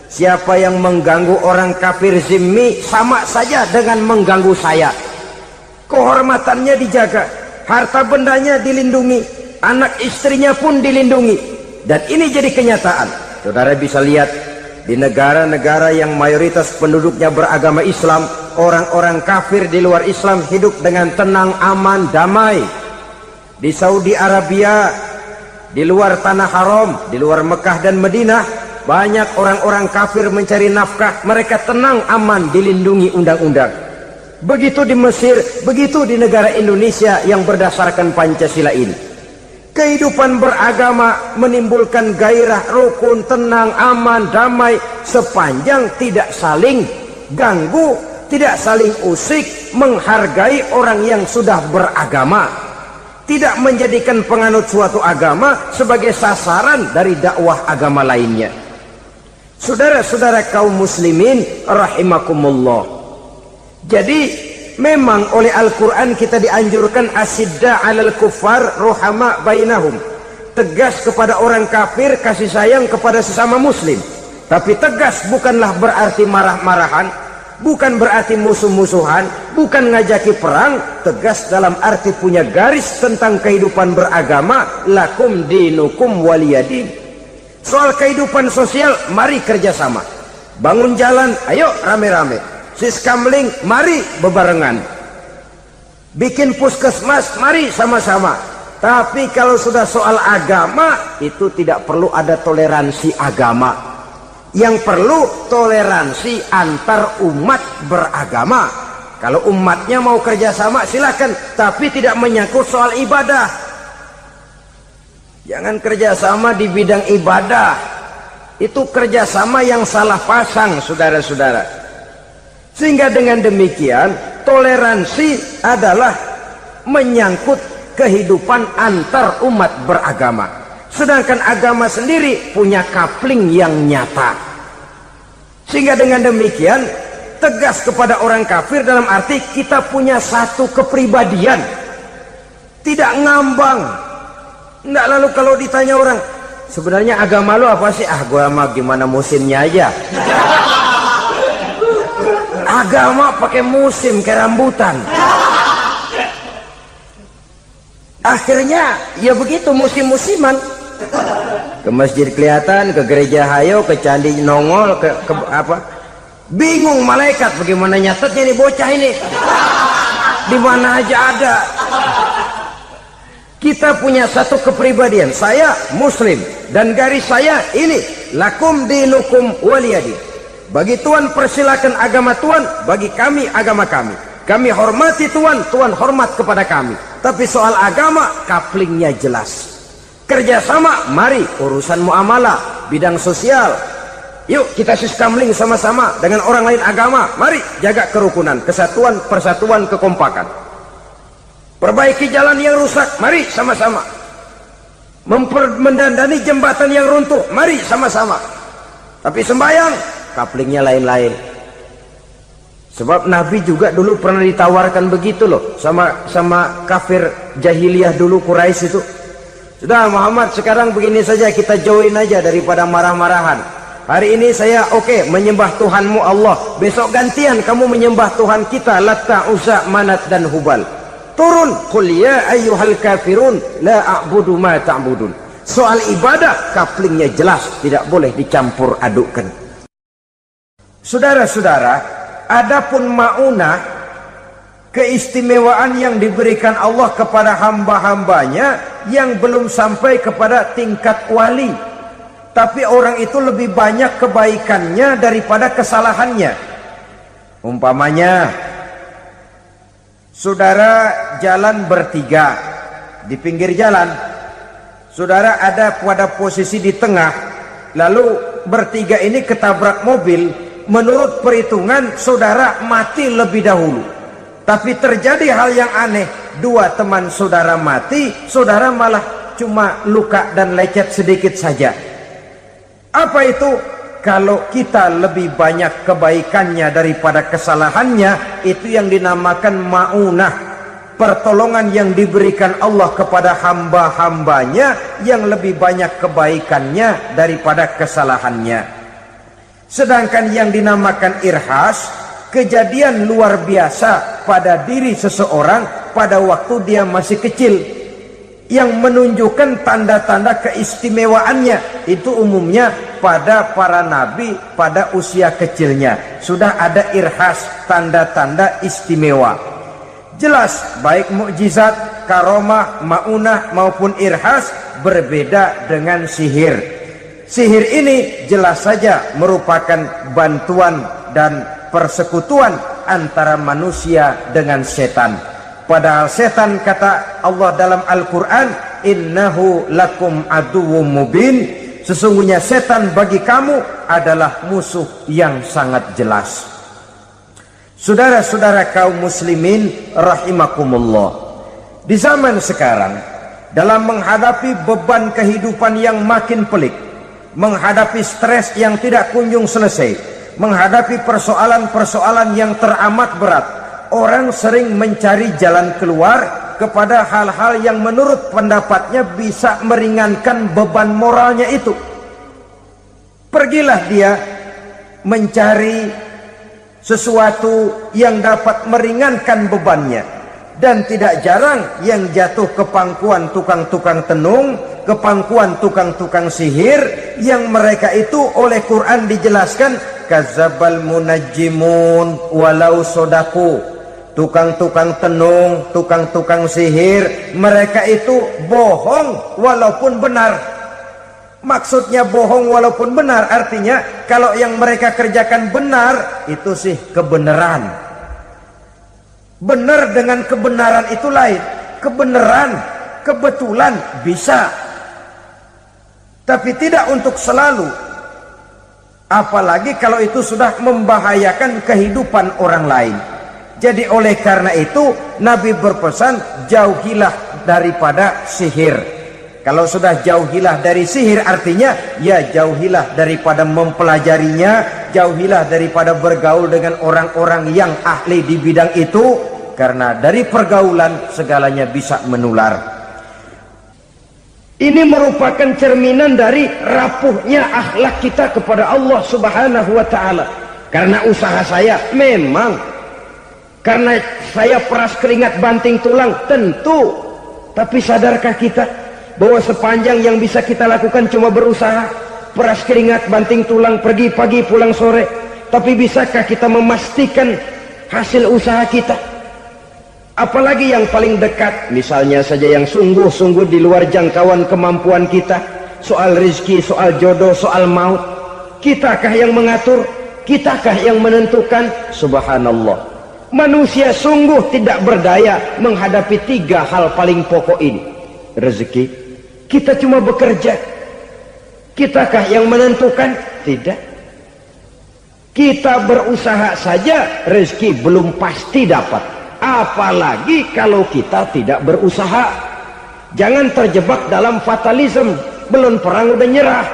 Siapa yang mengganggu orang kafir zimmi sama saja dengan mengganggu saya. Kehormatannya dijaga, harta bendanya dilindungi, anak istrinya pun dilindungi. Dan ini jadi kenyataan. Saudara bisa lihat di negara-negara yang mayoritas penduduknya beragama Islam, orang-orang kafir di luar Islam hidup dengan tenang, aman, damai. Di Saudi Arabia, di luar tanah haram, di luar Mekah dan Madinah, banyak orang-orang kafir mencari nafkah. Mereka tenang, aman, dilindungi undang-undang. Begitu di Mesir, begitu di negara Indonesia yang berdasarkan Pancasila ini. Kehidupan beragama menimbulkan gairah, rukun, tenang, aman, damai, sepanjang tidak saling ganggu, tidak saling usik, menghargai orang yang sudah beragama, tidak menjadikan penganut suatu agama sebagai sasaran dari dakwah agama lainnya. Saudara-saudara kaum muslimin rahimakumullah. Jadi memang oleh Al-Quran kita dianjurkan asidda alal kuffar ruhama bainahum. Tegas kepada orang kafir, kasih sayang kepada sesama muslim. Tapi tegas bukanlah berarti marah-marahan, bukan berarti musuh-musuhan, bukan ngajaki perang. Tegas dalam arti punya garis tentang kehidupan beragama, lakum dinukum waliyadin. Soal kehidupan sosial, mari kerjasama. Bangun jalan, ayo rame-rame. Siskamling, mari bebarengan. Bikin puskesmas, mari sama-sama. Tapi kalau sudah soal agama, itu tidak perlu ada toleransi agama. Yang perlu toleransi antar umat beragama. Kalau umatnya mau kerjasama silakan, tapi tidak menyangkut soal ibadah. Jangan kerjasama di bidang ibadah. Itu kerjasama yang salah pasang, saudara-saudara. Sehingga dengan demikian toleransi adalah menyangkut kehidupan antar umat beragama. Sedangkan agama sendiri punya kapling yang nyata. Sehingga dengan demikian tegas kepada orang kafir dalam arti kita punya satu kepribadian. Tidak ngambang. Enggak, lalu kalau ditanya orang, sebenarnya agama lu apa sih? Ah, gua mah gimana musimnya aja. Agama pakai musim kayak rambutan. Akhirnya ya begitu, musim-musiman. Ke masjid kelihatan, ke gereja hayo, ke candi nongol, ke apa? Bingung malaikat bagaimana nyatetnya nih bocah ini. Di mana aja ada. Kita punya satu kepribadian. Saya muslim dan garis saya ini, lakum dinukum waliyadin. Bagi Tuhan persilakan agama Tuhan, bagi kami agama kami. Kami hormati Tuhan, Tuhan hormat kepada kami. Tapi soal agama, kaplingnya jelas. Kerjasama, mari urusan muamalah, bidang sosial. Yuk kita siskamling sama-sama dengan orang lain agama. Mari jaga kerukunan, kesatuan, persatuan, kekompakan. Perbaiki jalan yang rusak, mari sama-sama. Mendandani jembatan yang runtuh, mari sama-sama. Tapi sembahyang, kaplingnya lain-lain. Sebab Nabi juga dulu pernah ditawarkan begitu loh sama kafir jahiliyah dulu, Quraisy itu. Sudah Muhammad, sekarang begini saja, kita join aja daripada marah-marahan. Hari ini saya oke menyembah Tuhanmu Allah, besok gantian kamu menyembah Tuhan kita Latta, Uzza, Manat dan Hubal. Turun, qul ya ayyuhal kafirun la a'budu ma ta'budun. Soal ibadah kaplingnya jelas, tidak boleh dicampur adukkan. Saudara-saudara, adapun maunah, keistimewaan yang diberikan Allah kepada hamba-hambanya yang belum sampai kepada tingkat wali. Tapi orang itu lebih banyak kebaikannya daripada kesalahannya. Umpamanya, saudara jalan bertiga di pinggir jalan. Saudara ada pada posisi di tengah, lalu bertiga ini ketabrak mobil. Menurut perhitungan saudara mati lebih dahulu. Tapi terjadi hal yang aneh, dua teman saudara mati, saudara malah cuma luka dan lecet sedikit saja. Apa itu? Kalau kita lebih banyak kebaikannya daripada kesalahannya, itu yang dinamakan ma'unah, pertolongan yang diberikan Allah kepada hamba-hambanya yang lebih banyak kebaikannya daripada kesalahannya. Sedangkan yang dinamakan irhas, kejadian luar biasa pada diri seseorang pada waktu dia masih kecil, yang menunjukkan tanda-tanda keistimewaannya. Itu umumnya pada para nabi pada usia kecilnya sudah ada irhas, tanda-tanda istimewa. Jelas baik mukjizat, karomah, maunah maupun irhas berbeda dengan sihir. Sihir ini jelas saja merupakan bantuan dan persekutuan antara manusia dengan setan. Padahal setan, kata Allah dalam Al-Quran, innahu lakum aduwwum mubin, sesungguhnya setan bagi kamu adalah musuh yang sangat jelas. Saudara-saudara kaum muslimin rahimakumullah, di zaman sekarang dalam menghadapi beban kehidupan yang makin pelik, menghadapi stres yang tidak kunjung selesai, menghadapi persoalan-persoalan yang teramat berat, orang sering mencari jalan keluar kepada hal-hal yang menurut pendapatnya bisa meringankan beban moralnya itu. Pergilah dia mencari sesuatu yang dapat meringankan bebannya. Dan tidak jarang yang jatuh ke pangkuan tukang-tukang tenung, ke pangkuan tukang-tukang sihir, yang mereka itu oleh Quran dijelaskan kadzabal munajjimun walau sodaku. Tukang-tukang tenung, tukang-tukang sihir, mereka itu bohong walaupun benar. Maksudnya bohong walaupun benar, artinya kalau yang mereka kerjakan benar, itu sih kebenaran. Benar dengan kebenaran itu lain. Kebenaran, kebetulan bisa, tapi tidak untuk selalu. Apalagi kalau itu sudah membahayakan kehidupan orang lain. Jadi oleh karena itu Nabi berpesan, jauhilah daripada sihir. Kalau sudah jauhilah dari sihir, artinya ya jauhilah daripada mempelajarinya, jauhilah daripada bergaul dengan orang-orang yang ahli di bidang itu, karena dari pergaulan segalanya bisa menular. Ini merupakan cerminan dari rapuhnya akhlak kita kepada Allah Subhanahu wa taala. Karena usaha saya memang, karena saya peras keringat banting tulang, tentu. Tapi sadarkah kita bahwa sepanjang yang bisa kita lakukan cuma berusaha, peras keringat banting tulang, pergi pagi pulang sore. Tapi bisakah kita memastikan hasil usaha kita? Apalagi yang paling dekat, misalnya saja yang sungguh-sungguh di luar jangkauan kemampuan kita, soal rezeki, soal jodoh, soal maut. Kitakah yang mengatur? Kitakah yang menentukan? Subhanallah. Manusia sungguh tidak berdaya menghadapi 3 hal paling pokok ini. Rezeki, kita cuma bekerja. Kitakah yang menentukan? Tidak. Kita berusaha saja, rezeki belum pasti dapat. Apalagi kalau kita tidak berusaha. Jangan terjebak dalam fatalisme. Belum perang udah nyerah.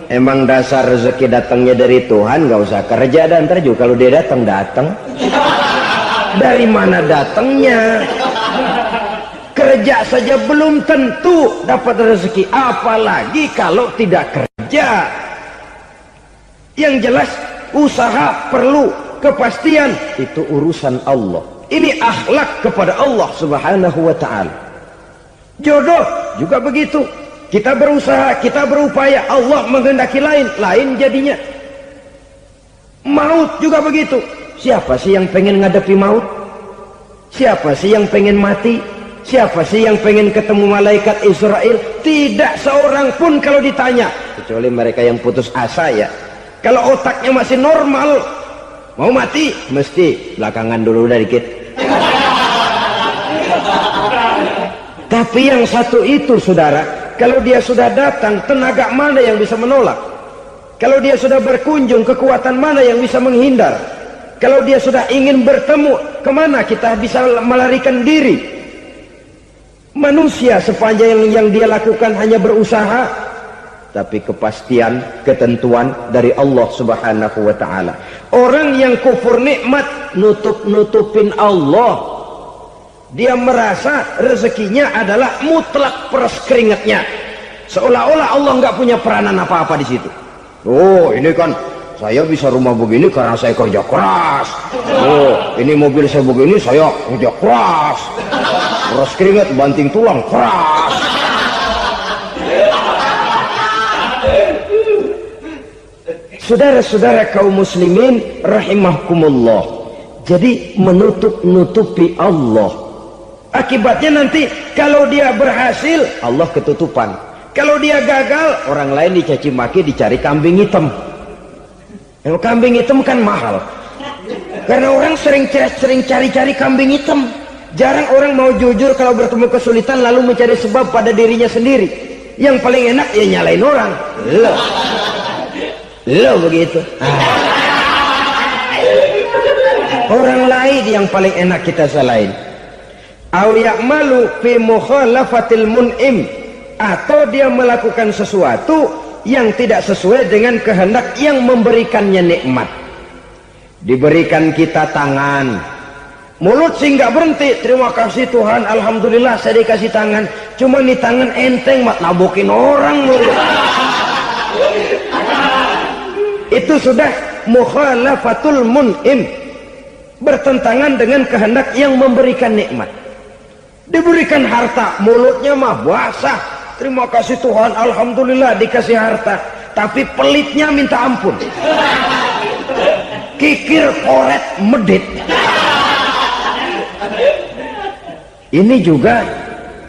Emang dasar rezeki datangnya dari Tuhan, gak usah kerja, dan ntar juga kalau dia datang. Dari mana datangnya? Kerja saja belum tentu dapat rezeki, apalagi kalau tidak kerja. Yang jelas usaha perlu kepastian, itu urusan Allah. Ini akhlak kepada Allah Subhanahu wa taala. Jodoh juga begitu. Kita berusaha, kita berupaya, Allah menghendaki lain jadinya. Maut juga begitu. Siapa sih yang pengen ngadepi maut? Siapa sih yang pengen mati? Siapa sih yang pengen ketemu malaikat Israel? Tidak seorang pun kalau ditanya, kecuali mereka yang putus asa ya. Kalau otaknya masih normal, mau mati mesti belakangan dulu udah dikit. Tapi yang satu itu, saudara, kalau dia sudah datang, tenaga mana yang bisa menolak? Kalau dia sudah berkunjung, kekuatan mana yang bisa menghindar? Kalau dia sudah ingin bertemu, kemana kita bisa melarikan diri? Manusia sepanjang yang dia lakukan hanya berusaha, tapi kepastian, ketentuan dari Allah Subhanahu wa taala. Orang yang kufur nikmat nutup-nutupin Allah. Dia merasa rezekinya adalah mutlak peras keringatnya. Seolah-olah Allah nggak punya peranan apa-apa di situ. Oh, ini kan saya bisa rumah begini karena saya kerja keras. Oh, ini mobil saya begini saya kerja keras. Peras keringat, banting tulang, keras. Saudara-saudara kaum muslimin rahimakumullah. Jadi menutup-nutupi Allah. Akibatnya nanti kalau dia berhasil, Allah ketutupan. Kalau dia gagal, orang lain dicaci maki, dicari kambing hitam. Yang kambing hitam kan mahal. Karena orang sering cari-cari kambing hitam. Jarang orang mau jujur kalau bertemu kesulitan lalu mencari sebab pada dirinya sendiri. Yang paling enak ya nyalain orang. Lo begitu. Orang lain yang paling enak kita salahin. Aw ya'malu fi mukhalafatil mun'im, atau dia melakukan sesuatu yang tidak sesuai dengan kehendak yang memberikannya nikmat. Diberikan kita tangan, mulut sih nggak berhenti, terima kasih Tuhan, alhamdulillah saya dikasih tangan. Cuma nih tangan enteng mat nabokin orang mulut. Itu sudah mukhalafatul mun'im, bertentangan dengan kehendak yang memberikan nikmat. Diberikan harta, mulutnya mah basah, terima kasih Tuhan, alhamdulillah dikasih harta, tapi pelitnya minta ampun, kikir koret medit. Ini juga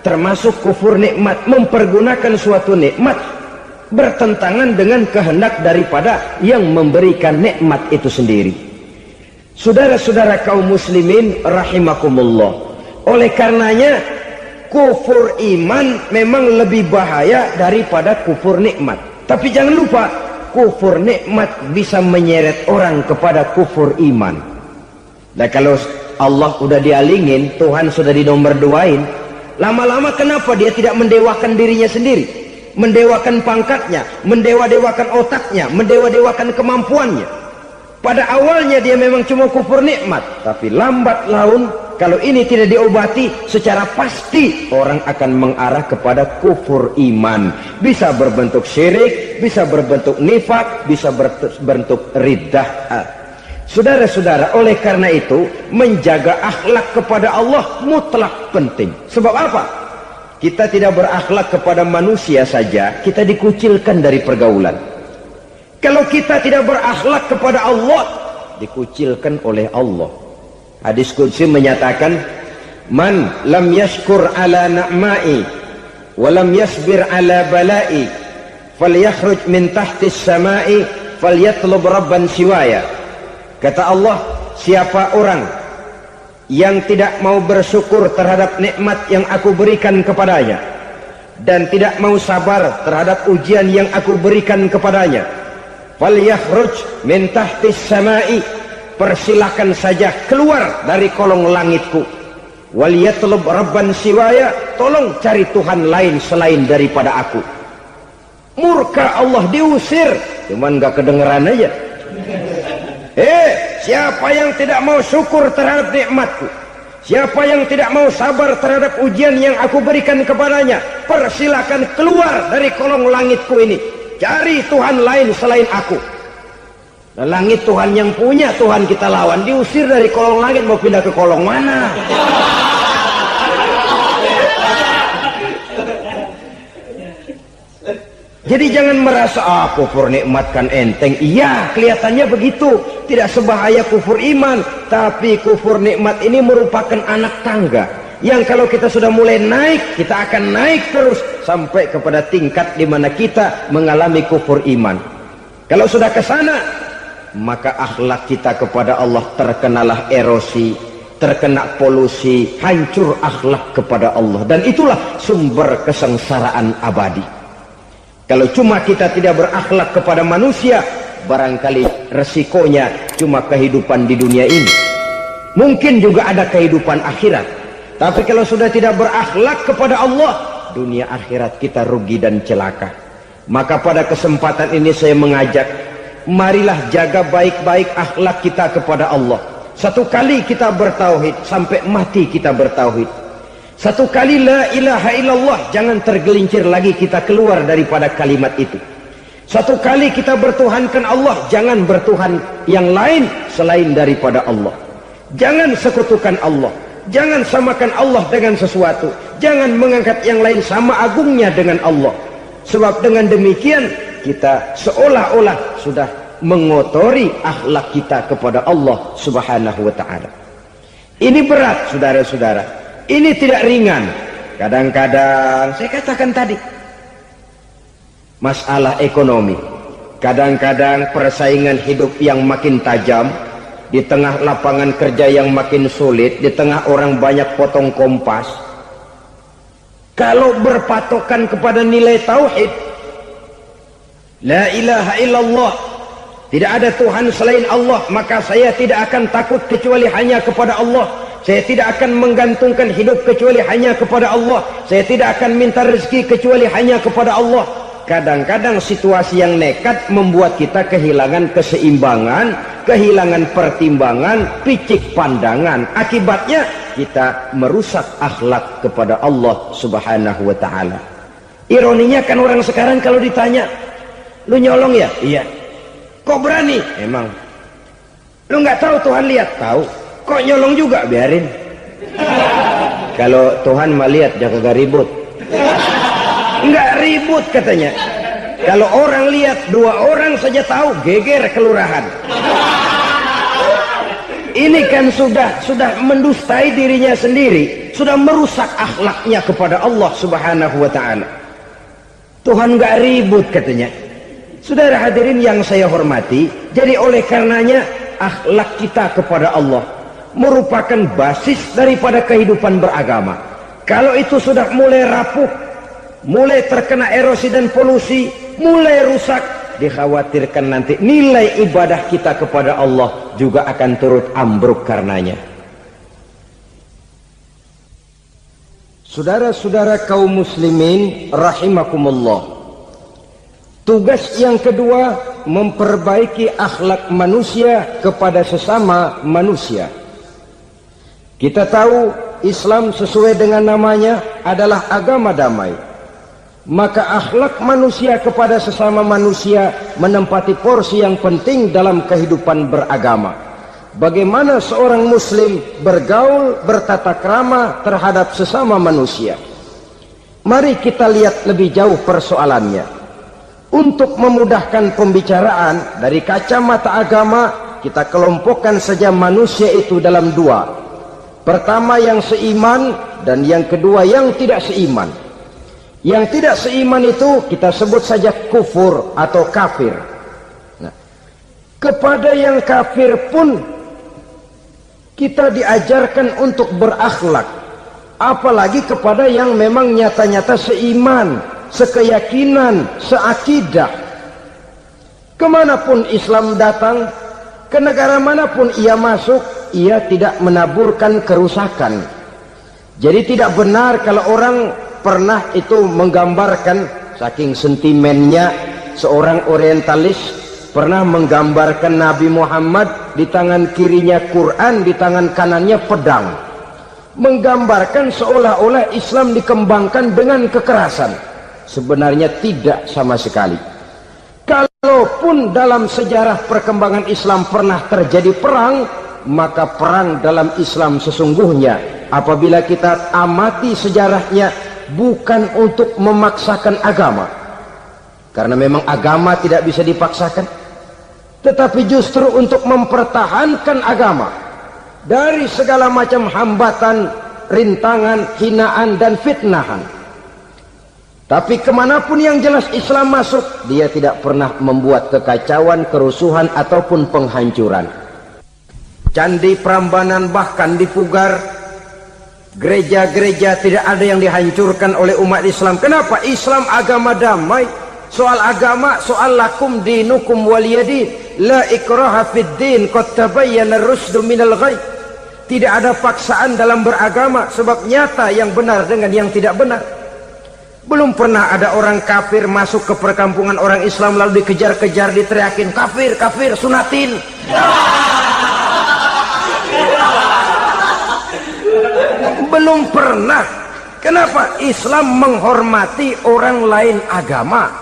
termasuk kufur nikmat, mempergunakan suatu nikmat bertentangan dengan kehendak daripada yang memberikan nikmat itu sendiri. Saudara-saudara kaum muslimin rahimakumullah, oleh karenanya kufur iman memang lebih bahaya daripada kufur nikmat. Tapi jangan lupa, kufur nikmat bisa menyeret orang kepada kufur iman. Nah kalau Allah udah dialingin, Tuhan sudah dinomor duain, lama-lama kenapa dia tidak mendewakan dirinya sendiri, mendewakan pangkatnya, mendewa-dewakan otaknya, mendewa-dewakan kemampuannya? Pada awalnya dia memang cuma kufur nikmat, tapi lambat laun kalau ini tidak diobati, secara pasti orang akan mengarah kepada kufur iman. Bisa berbentuk syirik, bisa berbentuk nifak, bisa berbentuk riddah. Saudara-saudara, oleh karena itu menjaga akhlak kepada Allah mutlak penting. Sebab apa? Kita tidak berakhlak kepada manusia saja, kita dikucilkan dari pergaulan. Kalau kita tidak berakhlak kepada Allah, dikucilkan oleh Allah. Hadis qudsi menyatakan, man lam yashkur ala na'mai wa lam yasbir ala balai falyakhruj min tahtis samai falyatlub rabban siwaya. Kata Allah, siapa orang yang tidak mau bersyukur terhadap nikmat yang aku berikan kepadanya dan tidak mau sabar terhadap ujian yang aku berikan kepadanya, falyakhruj min tahtis samai, persilahkan saja keluar dari kolong langitku, waliyatlub rabban siwaya, tolong cari Tuhan lain selain daripada aku. Murka Allah, diusir, cuman gak kedengeran aja. Siapa yang tidak mau syukur terhadap nikmatku, siapa yang tidak mau sabar terhadap ujian yang aku berikan kepadanya, persilahkan keluar dari kolong langitku ini, cari Tuhan lain selain aku. Nah, langit Tuhan yang punya, Tuhan kita lawan, diusir dari kolong langit, mau pindah ke kolong mana? Jadi jangan merasa kufur nikmat kan enteng. Iya, kelihatannya begitu, tidak sebahaya kufur iman. Tapi kufur nikmat ini merupakan anak tangga yang kalau kita sudah mulai naik, kita akan naik terus sampai kepada tingkat di mana kita mengalami kufur iman. Kalau sudah ke sana, maka akhlak kita kepada Allah terkenalah erosi, terkena polusi, hancur akhlak kepada Allah, dan itulah sumber kesengsaraan abadi. Kalau cuma kita tidak berakhlak kepada manusia, barangkali resikonya cuma kehidupan di dunia ini. Mungkin juga ada kehidupan akhirat. Tapi kalau sudah tidak berakhlak kepada Allah, dunia akhirat kita rugi dan celaka. Maka pada kesempatan ini saya mengajak, marilah jaga baik-baik akhlak kita kepada Allah. Satu kali kita bertauhid, sampai mati kita bertauhid. Satu kali la ilaha illallah, jangan tergelincir lagi kita keluar daripada kalimat itu. Satu kali kita bertuhankan Allah, jangan bertuhan yang lain selain daripada Allah. Jangan sekutukan Allah, jangan samakan Allah dengan sesuatu, jangan mengangkat yang lain sama agungnya dengan Allah. Sebab dengan demikian kita seolah-olah sudah mengotori akhlak kita kepada Allah Subhanahu wa ta'ala. Ini berat, saudara-saudara. Ini tidak ringan. Kadang-kadang saya katakan tadi, masalah ekonomi, kadang-kadang persaingan hidup yang makin tajam, di tengah lapangan kerja yang makin sulit, di tengah orang banyak potong kompas. Kalau berpatokan kepada nilai tauhid, la ilaha illallah, tidak ada Tuhan selain Allah, maka saya tidak akan takut kecuali hanya kepada Allah. Saya tidak akan menggantungkan hidup kecuali hanya kepada Allah. Saya tidak akan minta rezeki kecuali hanya kepada Allah. Kadang-kadang situasi yang nekat membuat kita kehilangan keseimbangan, kehilangan pertimbangan, picik pandangan. Akibatnya kita merusak akhlak kepada Allah Subhanahu wa ta'ala. Ironinya kan orang sekarang kalau ditanya, lu nyolong ya? Iya. Kok berani? Emang. Lu nggak tahu Tuhan lihat? Tahu. Kok nyolong juga? Biarin. Kalau Tuhan mah lihat, jangan gak ribut. Nggak ribut katanya. Kalau orang lihat, 2 orang saja tahu, geger kelurahan. Ini kan sudah mendustai dirinya sendiri, sudah merusak akhlaknya kepada Allah Subhanahu wa ta'ala. Tuhan nggak ribut katanya. Saudara hadirin yang saya hormati, jadi oleh karenanya akhlak kita kepada Allah merupakan basis daripada kehidupan beragama. Kalau itu sudah mulai rapuh, mulai terkena erosi dan polusi, mulai rusak, dikhawatirkan nanti nilai ibadah kita kepada Allah juga akan turut ambruk karenanya. Saudara-saudara kaum muslimin rahimakumullah, tugas yang kedua, memperbaiki akhlak manusia kepada sesama manusia. Kita tahu Islam sesuai dengan namanya adalah agama damai. Maka akhlak manusia kepada sesama manusia menempati porsi yang penting dalam kehidupan beragama. Bagaimana seorang muslim bergaul, bertata krama terhadap sesama manusia. Mari kita lihat lebih jauh persoalannya. Untuk memudahkan pembicaraan dari kacamata agama, kita kelompokkan saja manusia itu dalam 2. Pertama yang seiman, dan yang kedua yang tidak seiman. Yang tidak seiman itu kita sebut saja kufur atau kafir. Nah, kepada yang kafir pun kita diajarkan untuk berakhlak, apalagi kepada yang memang nyata-nyata seiman, sekeyakinan, seakidah. Kemanapun Islam datang, ke negara manapun ia masuk, ia tidak menaburkan kerusakan. Jadi tidak benar kalau orang pernah itu menggambarkan, saking sentimennya seorang orientalis pernah menggambarkan Nabi Muhammad di tangan kirinya Quran, di tangan kanannya pedang, menggambarkan seolah-olah Islam dikembangkan dengan kekerasan. Sebenarnya tidak sama sekali. Kalaupun dalam sejarah perkembangan Islam pernah terjadi perang, maka perang dalam Islam sesungguhnya apabila kita amati sejarahnya bukan untuk memaksakan agama, karena memang agama tidak bisa dipaksakan, tetapi justru untuk mempertahankan agama dari segala macam hambatan, rintangan, hinaan dan fitnahan. Tapi kemanapun yang jelas Islam masuk, dia tidak pernah membuat kekacauan, kerusuhan ataupun penghancuran. Candi Prambanan bahkan dipugar, gereja-gereja tidak ada yang dihancurkan oleh umat Islam. Kenapa? Islam agama damai. Soal agama, soal lakum dinukum waliyadin, la ikraha fid din, qad tabayyana ar-rusdu minal ghayy. Tidak ada paksaan dalam beragama, sebab nyata yang benar dengan yang tidak benar. Belum pernah ada orang kafir masuk ke perkampungan orang Islam lalu dikejar-kejar, diteriakin kafir, kafir, sunatin. Belum pernah. Kenapa? Islam menghormati orang lain agama.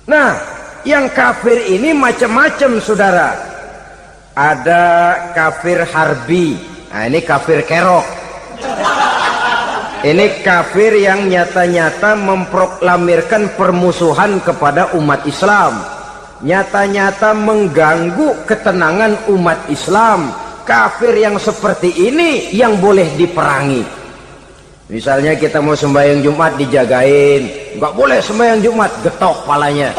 Nah, yang kafir ini macam-macam, saudara. Ada kafir harbi. Nah, ini kafir kerok. Ini kafir yang nyata-nyata memproklamirkan permusuhan kepada umat Islam. Nyata-nyata mengganggu ketenangan umat Islam. Kafir yang seperti ini yang boleh diperangi. Misalnya kita mau sembahyang Jumat dijagain. Nggak boleh sembahyang Jumat, getok palanya.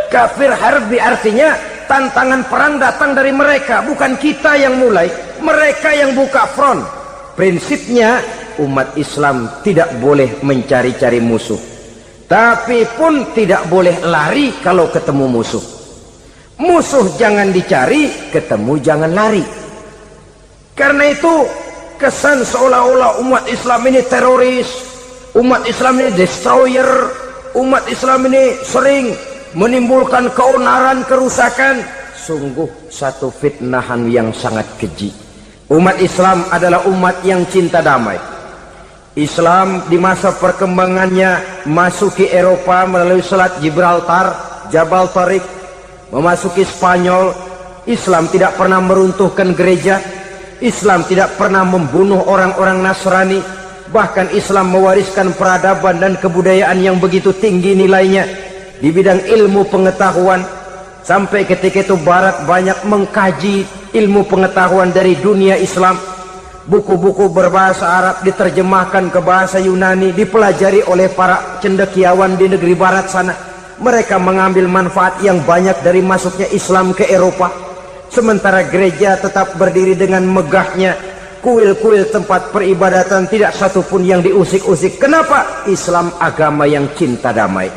Kafir harbi artinya tantangan perang datang dari mereka, bukan kita yang mulai. Mereka yang buka front. Prinsipnya umat Islam tidak boleh mencari-cari musuh, tapi pun tidak boleh lari kalau ketemu musuh. Musuh jangan dicari, ketemu jangan lari. Karena itu kesan seolah-olah umat Islam ini teroris, umat Islam ini destroyer, umat Islam ini sering menimbulkan keonaran, kerusakan. Sungguh satu fitnahan yang sangat keji. Umat Islam adalah umat yang cinta damai. Islam di masa perkembangannya masuki Eropa melalui Selat Gibraltar, Jabal Tariq, memasuki Spanyol. Islam tidak pernah meruntuhkan gereja. Islam tidak pernah membunuh orang-orang Nasrani. Bahkan Islam mewariskan peradaban dan kebudayaan yang begitu tinggi nilainya di bidang ilmu pengetahuan. Sampai ketika itu Barat banyak mengkaji ilmu pengetahuan dari dunia Islam. Buku-buku berbahasa Arab diterjemahkan ke bahasa Yunani, dipelajari oleh para cendekiawan di negeri Barat sana. Mereka mengambil manfaat yang banyak dari masuknya Islam ke Eropa. Sementara gereja tetap berdiri dengan megahnya. Kuil-kuil tempat peribadatan tidak satupun yang diusik-usik. Kenapa? Islam agama yang cinta damai.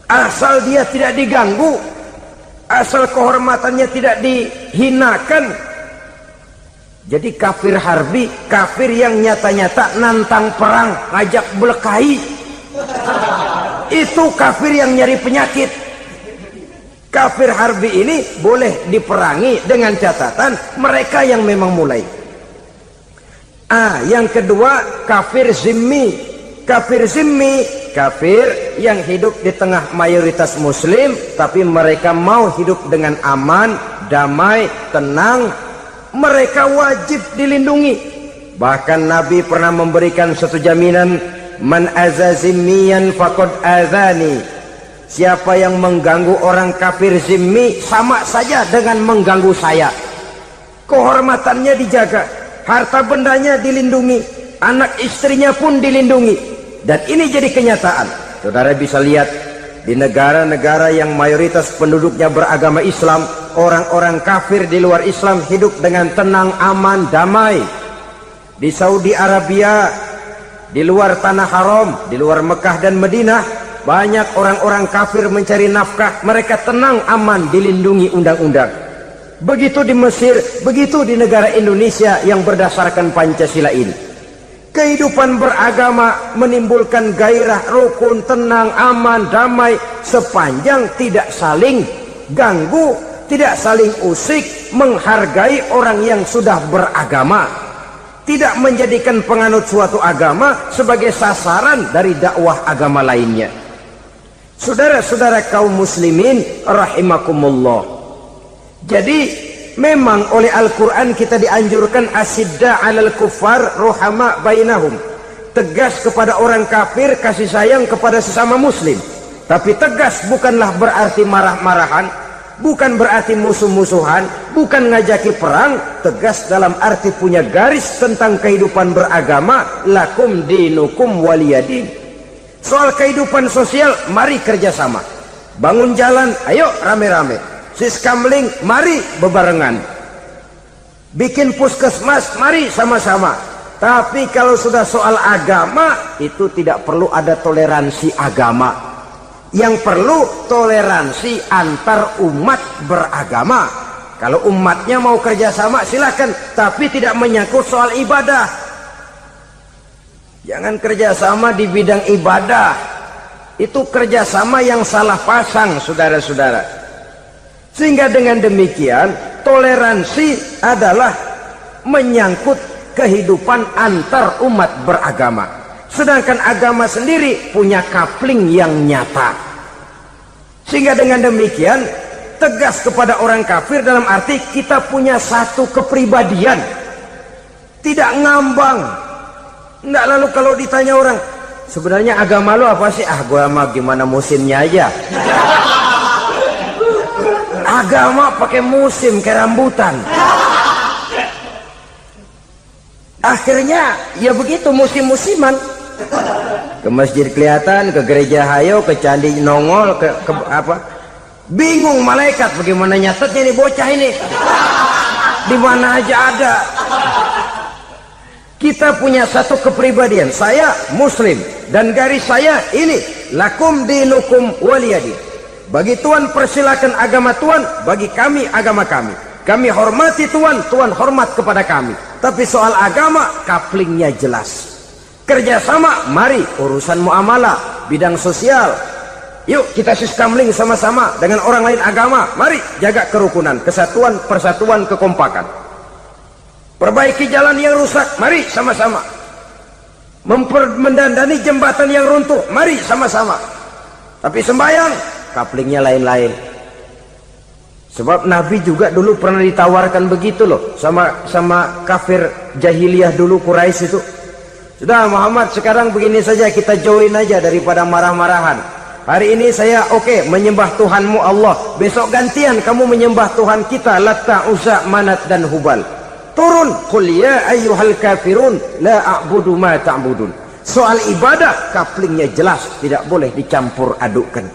Asal dia tidak diganggu, asal kehormatannya tidak dihinakan. Jadi kafir harbi, kafir yang nyata-nyata nantang perang, ngajak berkelahi. Itu kafir yang nyari penyakit. Kafir harbi ini boleh diperangi dengan catatan mereka yang memang mulai. Yang kedua kafir zimmi. Kafir zimmi, kafir yang hidup di tengah mayoritas muslim, tapi mereka mau hidup dengan aman, damai, tenang. Mereka wajib dilindungi. Bahkan Nabi pernah memberikan satu jaminan, man azazimmiyan faqad azani. Siapa yang mengganggu orang kafir zimmi sama saja dengan mengganggu saya. Kehormatannya dijaga, harta bendanya dilindungi, anak istrinya pun dilindungi. Dan ini jadi kenyataan. Saudara bisa lihat di negara-negara yang mayoritas penduduknya beragama Islam, orang-orang kafir di luar Islam hidup dengan tenang, aman, damai. Di Saudi Arabia, di luar tanah haram, di luar Mekah dan Madinah, banyak orang-orang kafir mencari nafkah. Mereka tenang, aman, dilindungi undang-undang. Begitu di Mesir, begitu di negara Indonesia yang berdasarkan Pancasila ini. Kehidupan beragama menimbulkan gairah, rukun, tenang, aman, damai, sepanjang tidak saling ganggu, tidak saling usik, menghargai orang yang sudah beragama, tidak menjadikan penganut suatu agama sebagai sasaran dari dakwah agama lainnya. Saudara-saudara kaum muslimin rahimakumullah. Jadi memang oleh Al-Quran kita dianjurkan asidda alal kuffar ruhama bainahum. Tegas kepada orang kafir, kasih sayang kepada sesama muslim. Tapi tegas bukanlah berarti marah-marahan, bukan berarti musuh-musuhan, bukan ngajaki perang. Tegas dalam arti punya garis tentang kehidupan beragama, lakum dinukum waliyadin. Soal kehidupan sosial, mari kerjasama. Bangun jalan, ayo rame-rame. Siskamling, mari bebarengan. Bikin puskesmas, mari sama-sama. Tapi kalau sudah soal agama, itu tidak perlu ada toleransi agama. Yang perlu toleransi antar umat beragama. Kalau umatnya mau kerjasama silakan, tapi tidak menyangkut soal ibadah. Jangan kerjasama di bidang ibadah. Itu kerjasama yang salah pasang, saudara-saudara. Sehingga dengan demikian toleransi adalah menyangkut kehidupan antar umat beragama. Sedangkan agama sendiri punya coupling yang nyata. Sehingga dengan demikian tegas kepada orang kafir dalam arti kita punya satu kepribadian, tidak ngambang. Enggak, lalu kalau ditanya orang, sebenarnya agama lu apa sih? Ah, gua mah gimana musimnya aja. Agama pakai musim kayak rambutan. Akhirnya ya begitu, musim-musiman. Ke masjid kelihatan, ke gereja hayo, ke candi nongol, ke apa? Bingung malaikat bagaimana nyatetnya nih bocah ini. Di mana aja ada. Kita punya satu kepribadian. Saya muslim dan garis saya ini, lakum dinukum waliyadin. Bagi Tuhan persilakan agama Tuhan, bagi kami agama kami. Kami hormati Tuhan, Tuhan hormat kepada kami. Tapi soal agama, couplingnya jelas. Kerjasama, mari urusan muamalah, bidang sosial. Yuk kita sistemling sama-sama dengan orang lain agama. Mari jaga kerukunan, kesatuan, persatuan, kekompakan. Perbaiki jalan yang rusak, mari sama-sama. Mendandani jembatan yang runtuh, mari sama-sama. Tapi sembahyang, couplingnya lain-lain. Sebab Nabi juga dulu pernah ditawarkan begitu loh sama kafir jahiliyah dulu, Quraisy itu. Sudah Muhammad, sekarang begini saja, kita join aja daripada marah-marahan. Hari ini saya oke, menyembah Tuhanmu Allah. Besok gantian kamu menyembah Tuhan kita, Latta, Uzza, Manat dan Hubal. Turun, qul ya ayyuhal kafirun la a'budu ma ta'budun. Soal ibadah couplingnya jelas, tidak boleh dicampur adukkan.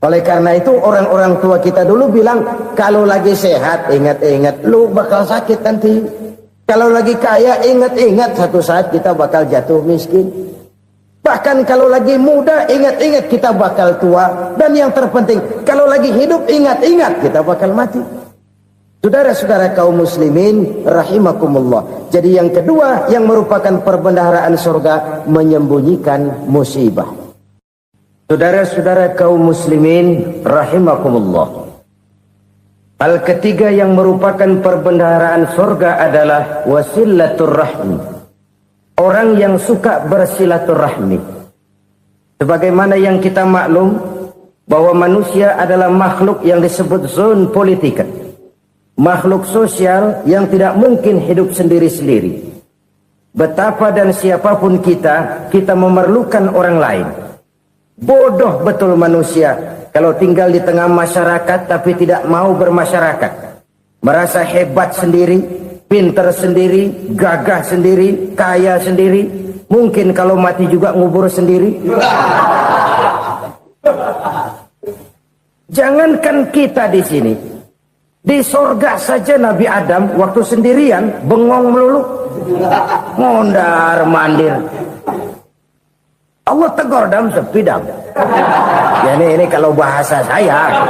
Oleh karena itu orang-orang tua kita dulu bilang, kalau lagi sehat ingat-ingat lu bakal sakit nanti. Kalau lagi kaya ingat-ingat satu saat kita bakal jatuh miskin. Bahkan kalau lagi muda ingat-ingat kita bakal tua. Dan yang terpenting kalau lagi hidup ingat-ingat kita bakal mati. Saudara-saudara kaum muslimin rahimakumullah. Jadi yang kedua yang merupakan perbendaharaan surga, menyembunyikan musibah. Saudara-saudara kaum muslimin rahimakumullah. Hal ketiga yang merupakan perbendaharaan surga adalah wasilatur rahmi. Orang yang suka bersilaturahmi. Sebagaimana yang kita maklum bahwa manusia adalah makhluk yang disebut zon politika. Makhluk sosial yang tidak mungkin hidup sendiri-sendiri. Betapa dan siapapun kita memerlukan orang lain. Bodoh betul manusia kalau tinggal di tengah masyarakat tapi tidak mau bermasyarakat. Merasa hebat sendiri, pinter sendiri, gagah sendiri, kaya sendiri. Mungkin kalau mati juga ngubur sendiri. Jangankan kita di sini, di sorga saja Nabi Adam waktu sendirian bengong melulu, mondar mandir. Allah tegur dam sepi dam. Ya ini kalau bahasa saya.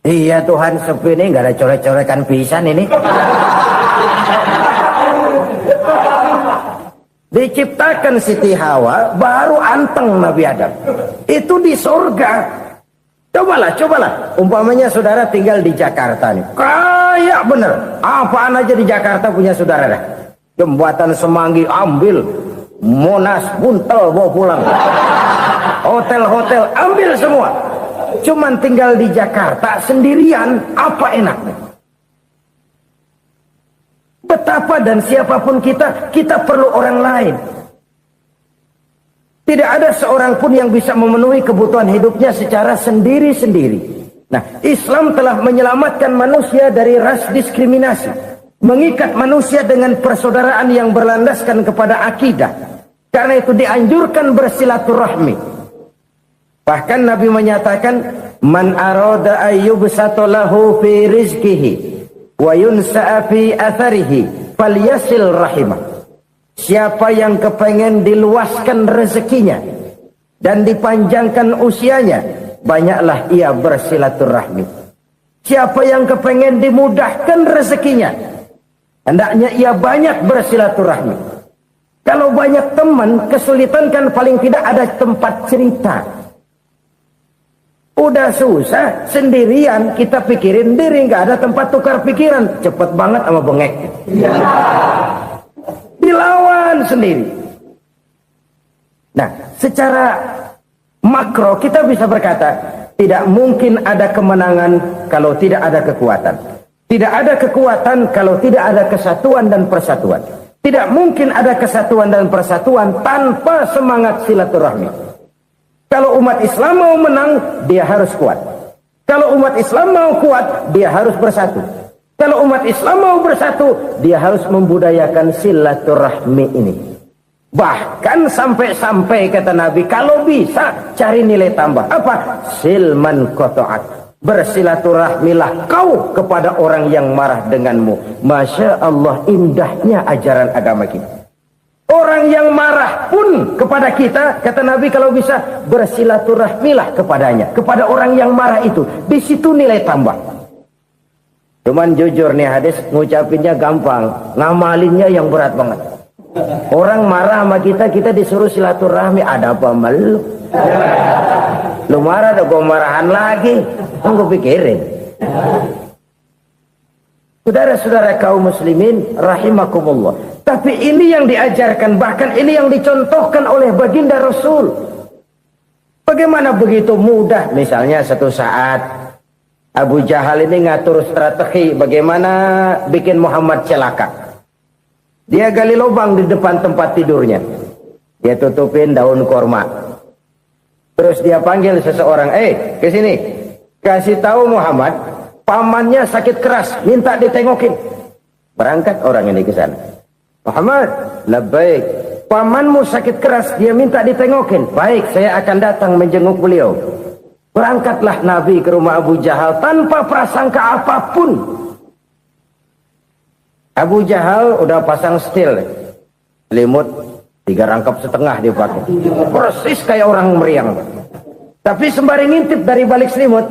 Iya Tuhan, sepi ini nggak ada coret-corekan pisan ini. Diciptakan Siti Hawa baru anteng Nabi Adam. Itu di sorga. Cobalah. Umpamanya saudara tinggal di Jakarta nih. Kaya bener. Apaan aja di Jakarta punya saudara dah. Jembatan Semanggi ambil. Monas, Buntel bawa pulang. Hotel-hotel ambil semua. Cuman tinggal di Jakarta sendirian, apa enaknya? Betapa dan siapapun kita perlu orang lain. Tidak ada seorang pun yang bisa memenuhi kebutuhan hidupnya secara sendiri-sendiri. Nah, Islam telah menyelamatkan manusia dari ras diskriminasi. Mengikat manusia dengan persaudaraan yang berlandaskan kepada akidah. Karena itu dianjurkan bersilaturahmi. Bahkan Nabi menyatakan, man arada ayyubsata lahu fi rizqihi wa yunsa'a fi atharihi falyasil rahimah. Siapa yang kepengen diluaskan rezekinya dan dipanjangkan usianya, banyaklah ia bersilaturahmi. Siapa yang kepengen dimudahkan rezekinya, hendaknya ia banyak bersilaturahmi. Kalau banyak teman, kesulitan kan paling tidak ada tempat cerita. Udah susah, sendirian, kita pikirin diri, nggak ada tempat tukar pikiran. Cepet banget sama bengek. Dilawan sendiri. Nah, secara makro kita bisa berkata, tidak mungkin ada kemenangan kalau tidak ada kekuatan. Tidak ada kekuatan kalau tidak ada kesatuan dan persatuan. Tidak mungkin ada kesatuan dan persatuan tanpa semangat silaturahmi. Kalau umat Islam mau menang, dia harus kuat. Kalau umat Islam mau kuat, dia harus bersatu. Kalau umat Islam mau bersatu, dia harus membudayakan silaturahmi ini. Bahkan sampai-sampai kata Nabi, kalau bisa cari nilai tambah. Apa? Silman qata'at. Bersilaturahmilah kau kepada orang yang marah denganmu. Masya Allah, indahnya ajaran agama kita. Orang yang marah pun kepada kita, kata Nabi, kalau bisa bersilaturahmilah kepadanya, kepada orang yang marah itu. Di situ nilai tambah. Cuman jujur nih hadis, ngucapinnya gampang, ngamalinnya yang berat banget. Orang marah sama kita, kita disuruh silaturahmi, ada apa malu? Lu marah, ada gua marahan lagi. Tunggu pikirin. Saudara-saudara kaum muslimin rahimakumullah. Tapi ini yang diajarkan, bahkan ini yang dicontohkan oleh baginda Rasul. Bagaimana begitu mudah? Misalnya satu saat Abu Jahal ini ngatur strategi bagaimana bikin Muhammad celaka. Dia gali lubang di depan tempat tidurnya. Dia tutupin daun korma. Terus dia panggil seseorang, ke sini. Kasih tahu Muhammad, pamannya sakit keras, minta ditengokin. Berangkat orang ini ke sana. Muhammad, labbaik. Pamanmu sakit keras, dia minta ditengokin. Baik, saya akan datang menjenguk beliau. Berangkatlah Nabi ke rumah Abu Jahal tanpa prasangka apapun. Abu Jahal udah pasang setil, selimut 3 rangkap setengah dia pakai, persis kayak orang meriang. Tapi sembari ngintip dari balik selimut,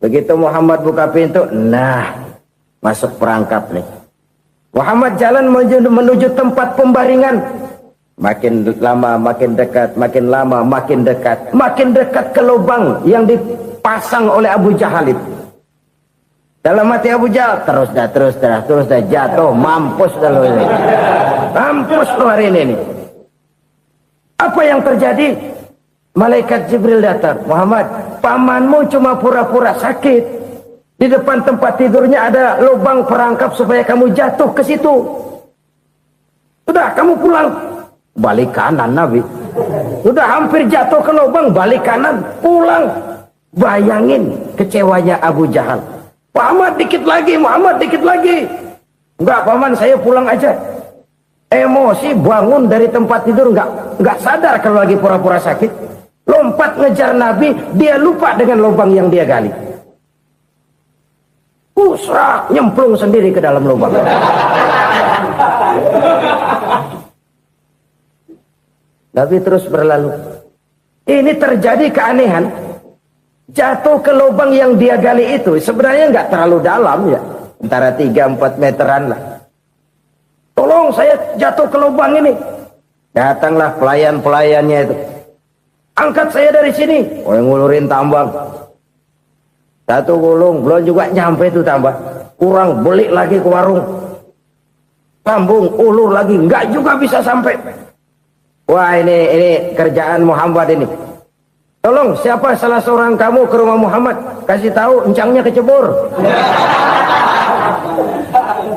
begitu Muhammad buka pintu, nah masuk perangkap nih. Muhammad jalan menuju tempat pembaringan. Makin lama makin dekat, makin lama makin dekat, makin dekat ke lubang yang dipasang oleh Abu Jahal itu. Dalam hati Abu Jahal, terus dah jatuh, mampus dah lo ini. Mampus lo hari ini nih. Apa yang terjadi? Malaikat Jibril datang. Muhammad, pamanmu cuma pura-pura sakit. Di depan tempat tidurnya ada lubang perangkap supaya kamu jatuh ke situ. Sudah, kamu pulang. Balik kanan Nabi. Sudah hampir jatuh ke lubang, balik kanan, pulang. Bayangin kecewanya Abu Jahal. Muhammad dikit lagi, Muhammad dikit lagi. Enggak, paman, saya pulang aja. Emosi bangun dari tempat tidur, enggak sadar kalau lagi pura-pura sakit. Lompat ngejar Nabi, dia lupa dengan lubang yang dia gali. Pusrak, nyemplung sendiri ke dalam lubang. Nabi terus berlalu. Ini terjadi keanehan. Jatuh ke lubang yang dia gali itu sebenarnya nggak terlalu dalam ya, antara 3-4 meteran lah. Tolong, saya jatuh ke lubang ini. Datanglah pelayan-pelayannya itu. Angkat saya dari sini. Oh, yang ngulurin tambang. Satu gulung, belum juga nyampe itu tambang. Kurang, beli lagi ke warung. Sambung, ulur lagi, nggak juga bisa sampai. Wah, ini kerjaan Muhammad ini. Tolong, siapa salah seorang kamu ke rumah Muhammad, kasih tahu encangnya kecebur.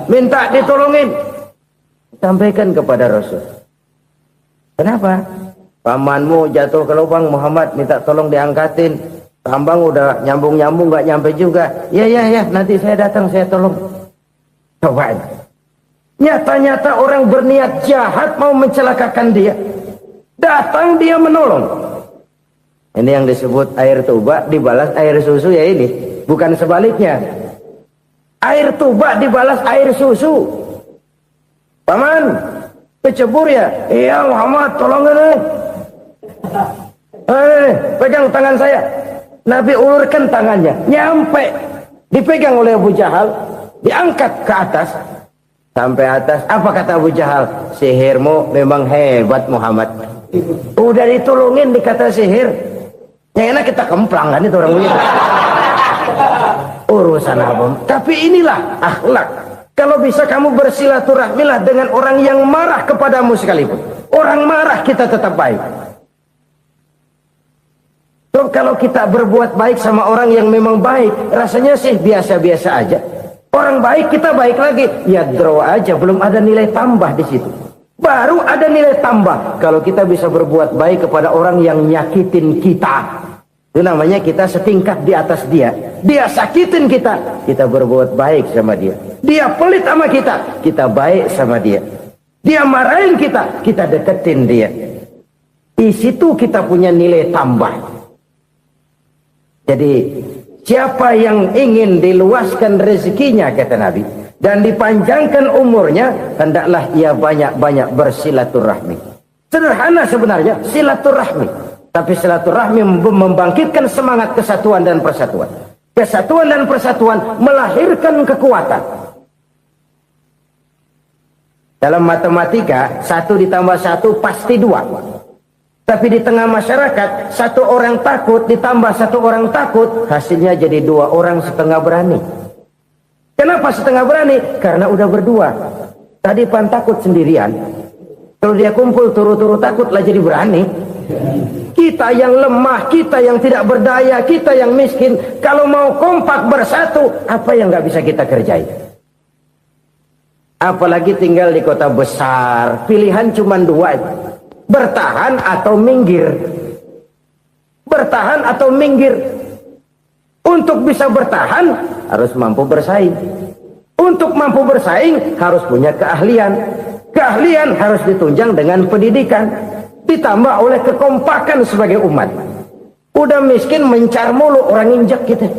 Minta ditolongin. Sampaikan kepada Rasul. Kenapa? Pamanmu jatuh ke lubang, Muhammad minta tolong diangkatin. Tambang udah nyambung-nyambung nggak nyampe juga. Ya, nanti saya datang, saya tolong. Coba. Nyata-nyata orang berniat jahat mau mencelakakan dia. Datang dia menolong. Ini yang disebut air tuba dibalas air susu ya ini. Bukan sebaliknya. Air tuba dibalas air susu. Paman, kecebur ya? Iya Muhammad, tolong ini. Pegang tangan saya. Nabi ulurkan tangannya. Nyampe. Dipegang oleh Abu Jahal, diangkat ke atas. Sampai atas, apa kata Abu Jahal? Sihirmu memang hebat Muhammad. Udah ditolongin dikata sihir. Yang enak kita kemplang kan itu orang begitu. Urusan abang. Tapi inilah akhlak. Kalau bisa kamu bersilaturahmilah dengan orang yang marah kepadamu sekalipun. Orang marah kita tetap baik. So, kalau kita berbuat baik sama orang yang memang baik, rasanya sih biasa-biasa aja. Orang baik kita baik lagi, ya draw aja, belum ada nilai tambah di situ. Baru ada nilai tambah kalau kita bisa berbuat baik kepada orang yang nyakitin kita. Itu namanya kita setingkat di atas dia. Dia sakitin kita, kita berbuat baik sama dia. Dia pelit sama kita, kita baik sama dia. Dia marahin kita, kita deketin dia. Di situ kita punya nilai tambah. Jadi siapa yang ingin diluaskan rezekinya, kata Nabi, dan dipanjangkan umurnya, hendaklah ia banyak-banyak bersilaturahmi. Sederhana sebenarnya silaturahmi, tapi silaturahmi membangkitkan semangat kesatuan dan persatuan. Kesatuan dan persatuan melahirkan kekuatan. Dalam matematika 1 ditambah 1 pasti 2. Tapi di tengah masyarakat, 1 orang takut ditambah 1 orang takut, hasilnya jadi 2 orang setengah berani. Kenapa setengah berani? Karena udah berdua. Tadi pan takut sendirian. Kalau dia kumpul turu-turu takutlah jadi berani. Kita yang lemah, kita yang tidak berdaya, kita yang miskin, kalau mau kompak bersatu, apa yang nggak bisa kita kerjain? Apalagi tinggal di kota besar, pilihan cuma 2. Bertahan atau minggir. Bertahan atau minggir. Untuk bisa bertahan harus mampu bersaing. Untuk mampu bersaing harus punya keahlian. Keahlian harus ditunjang dengan pendidikan, ditambah oleh kekompakan sebagai umat. Udah miskin mencar mulu, orang injak kita.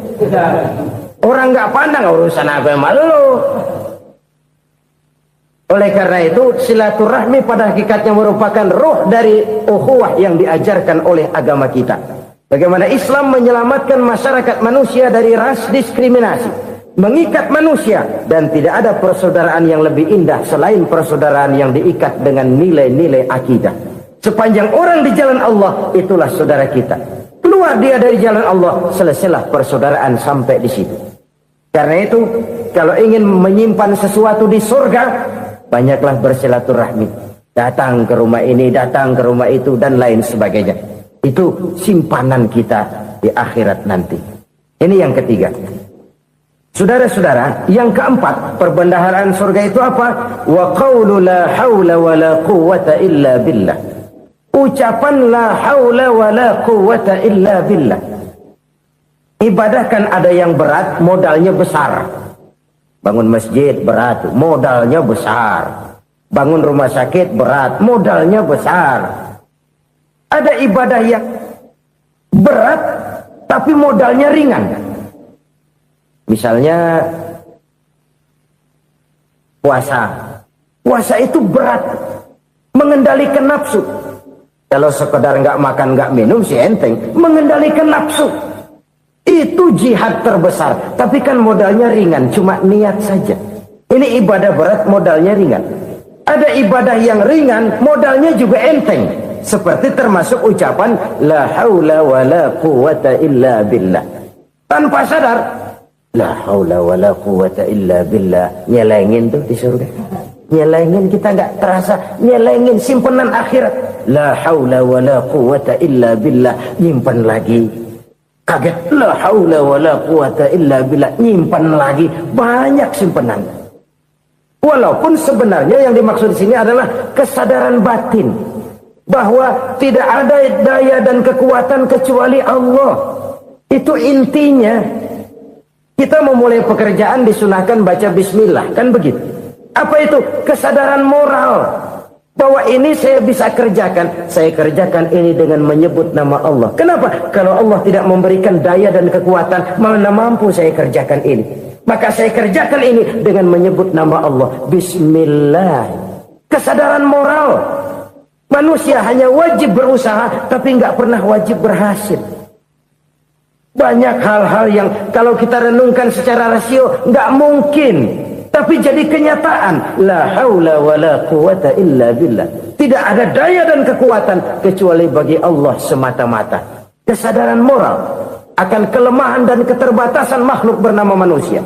Orang nggak pandang urusan apa malu. Oleh karena itu, silaturahmi pada hakikatnya merupakan roh dari ukhuwah yang diajarkan oleh agama kita. Bagaimana Islam menyelamatkan masyarakat manusia dari ras diskriminasi, mengikat manusia, dan tidak ada persaudaraan yang lebih indah selain persaudaraan yang diikat dengan nilai-nilai akidah. Sepanjang orang di jalan Allah, itulah saudara kita. Keluar dia dari jalan Allah, selesailah persaudaraan sampai di situ. Karena itu, kalau ingin menyimpan sesuatu di surga, banyaklah bersilaturahmi. Datang ke rumah ini, datang ke rumah itu, dan lain sebagainya. Itu simpanan kita di akhirat nanti. Ini yang ketiga. Saudara-saudara, yang keempat, perbendaharaan surga itu apa? Wa qawlu la hawla wa la quwwata illa billah. Ucapan la hawla wa la quwwata illa billah. Ibadah kan ada yang berat, modalnya besar. Bangun masjid berat, modalnya besar. Bangun rumah sakit berat, modalnya besar. Ada ibadah yang berat, tapi modalnya ringan. Misalnya puasa. Puasa itu berat, mengendalikan nafsu. Kalau sekedar nggak makan nggak minum sih enteng, mengendalikan nafsu. Itu jihad terbesar, tapi kan modalnya ringan, cuma niat saja. Ini ibadah berat, modalnya ringan. Ada ibadah yang ringan, modalnya juga enteng. Seperti termasuk ucapan la haula wa la quwwata illa billah. Tanpa sadar, la haula wa la quwwata illa billah. Nyelengin tuh di surga. Nyelengin, kita nggak terasa. Nyelengin simpenan akhirat. La haula wa la quwwata illa billah. Nyimpan lagi. Kaget, la haula wa la quwwata illa billah, nyimpan lagi, banyak simpanan. Walaupun sebenarnya yang dimaksud di sini adalah kesadaran batin bahwa tidak ada daya dan kekuatan kecuali Allah. Itu intinya. Kita memulai pekerjaan disunahkan baca bismillah, kan begitu. Apa itu? Kesadaran moral. Bahwa ini saya bisa kerjakan. Saya kerjakan ini dengan menyebut nama Allah. Kenapa? Kalau Allah tidak memberikan daya dan kekuatan, mana mampu saya kerjakan ini. Maka saya kerjakan ini dengan menyebut nama Allah. Bismillah. Kesadaran moral. Manusia hanya wajib berusaha, tapi nggak pernah wajib berhasil. Banyak hal-hal yang kalau kita renungkan secara rasio nggak mungkin, tapi jadi kenyataan. La haula wala quwata illa billah. Tidak ada daya dan kekuatan kecuali bagi Allah semata-mata. Kesadaran moral akan kelemahan dan keterbatasan makhluk bernama manusia.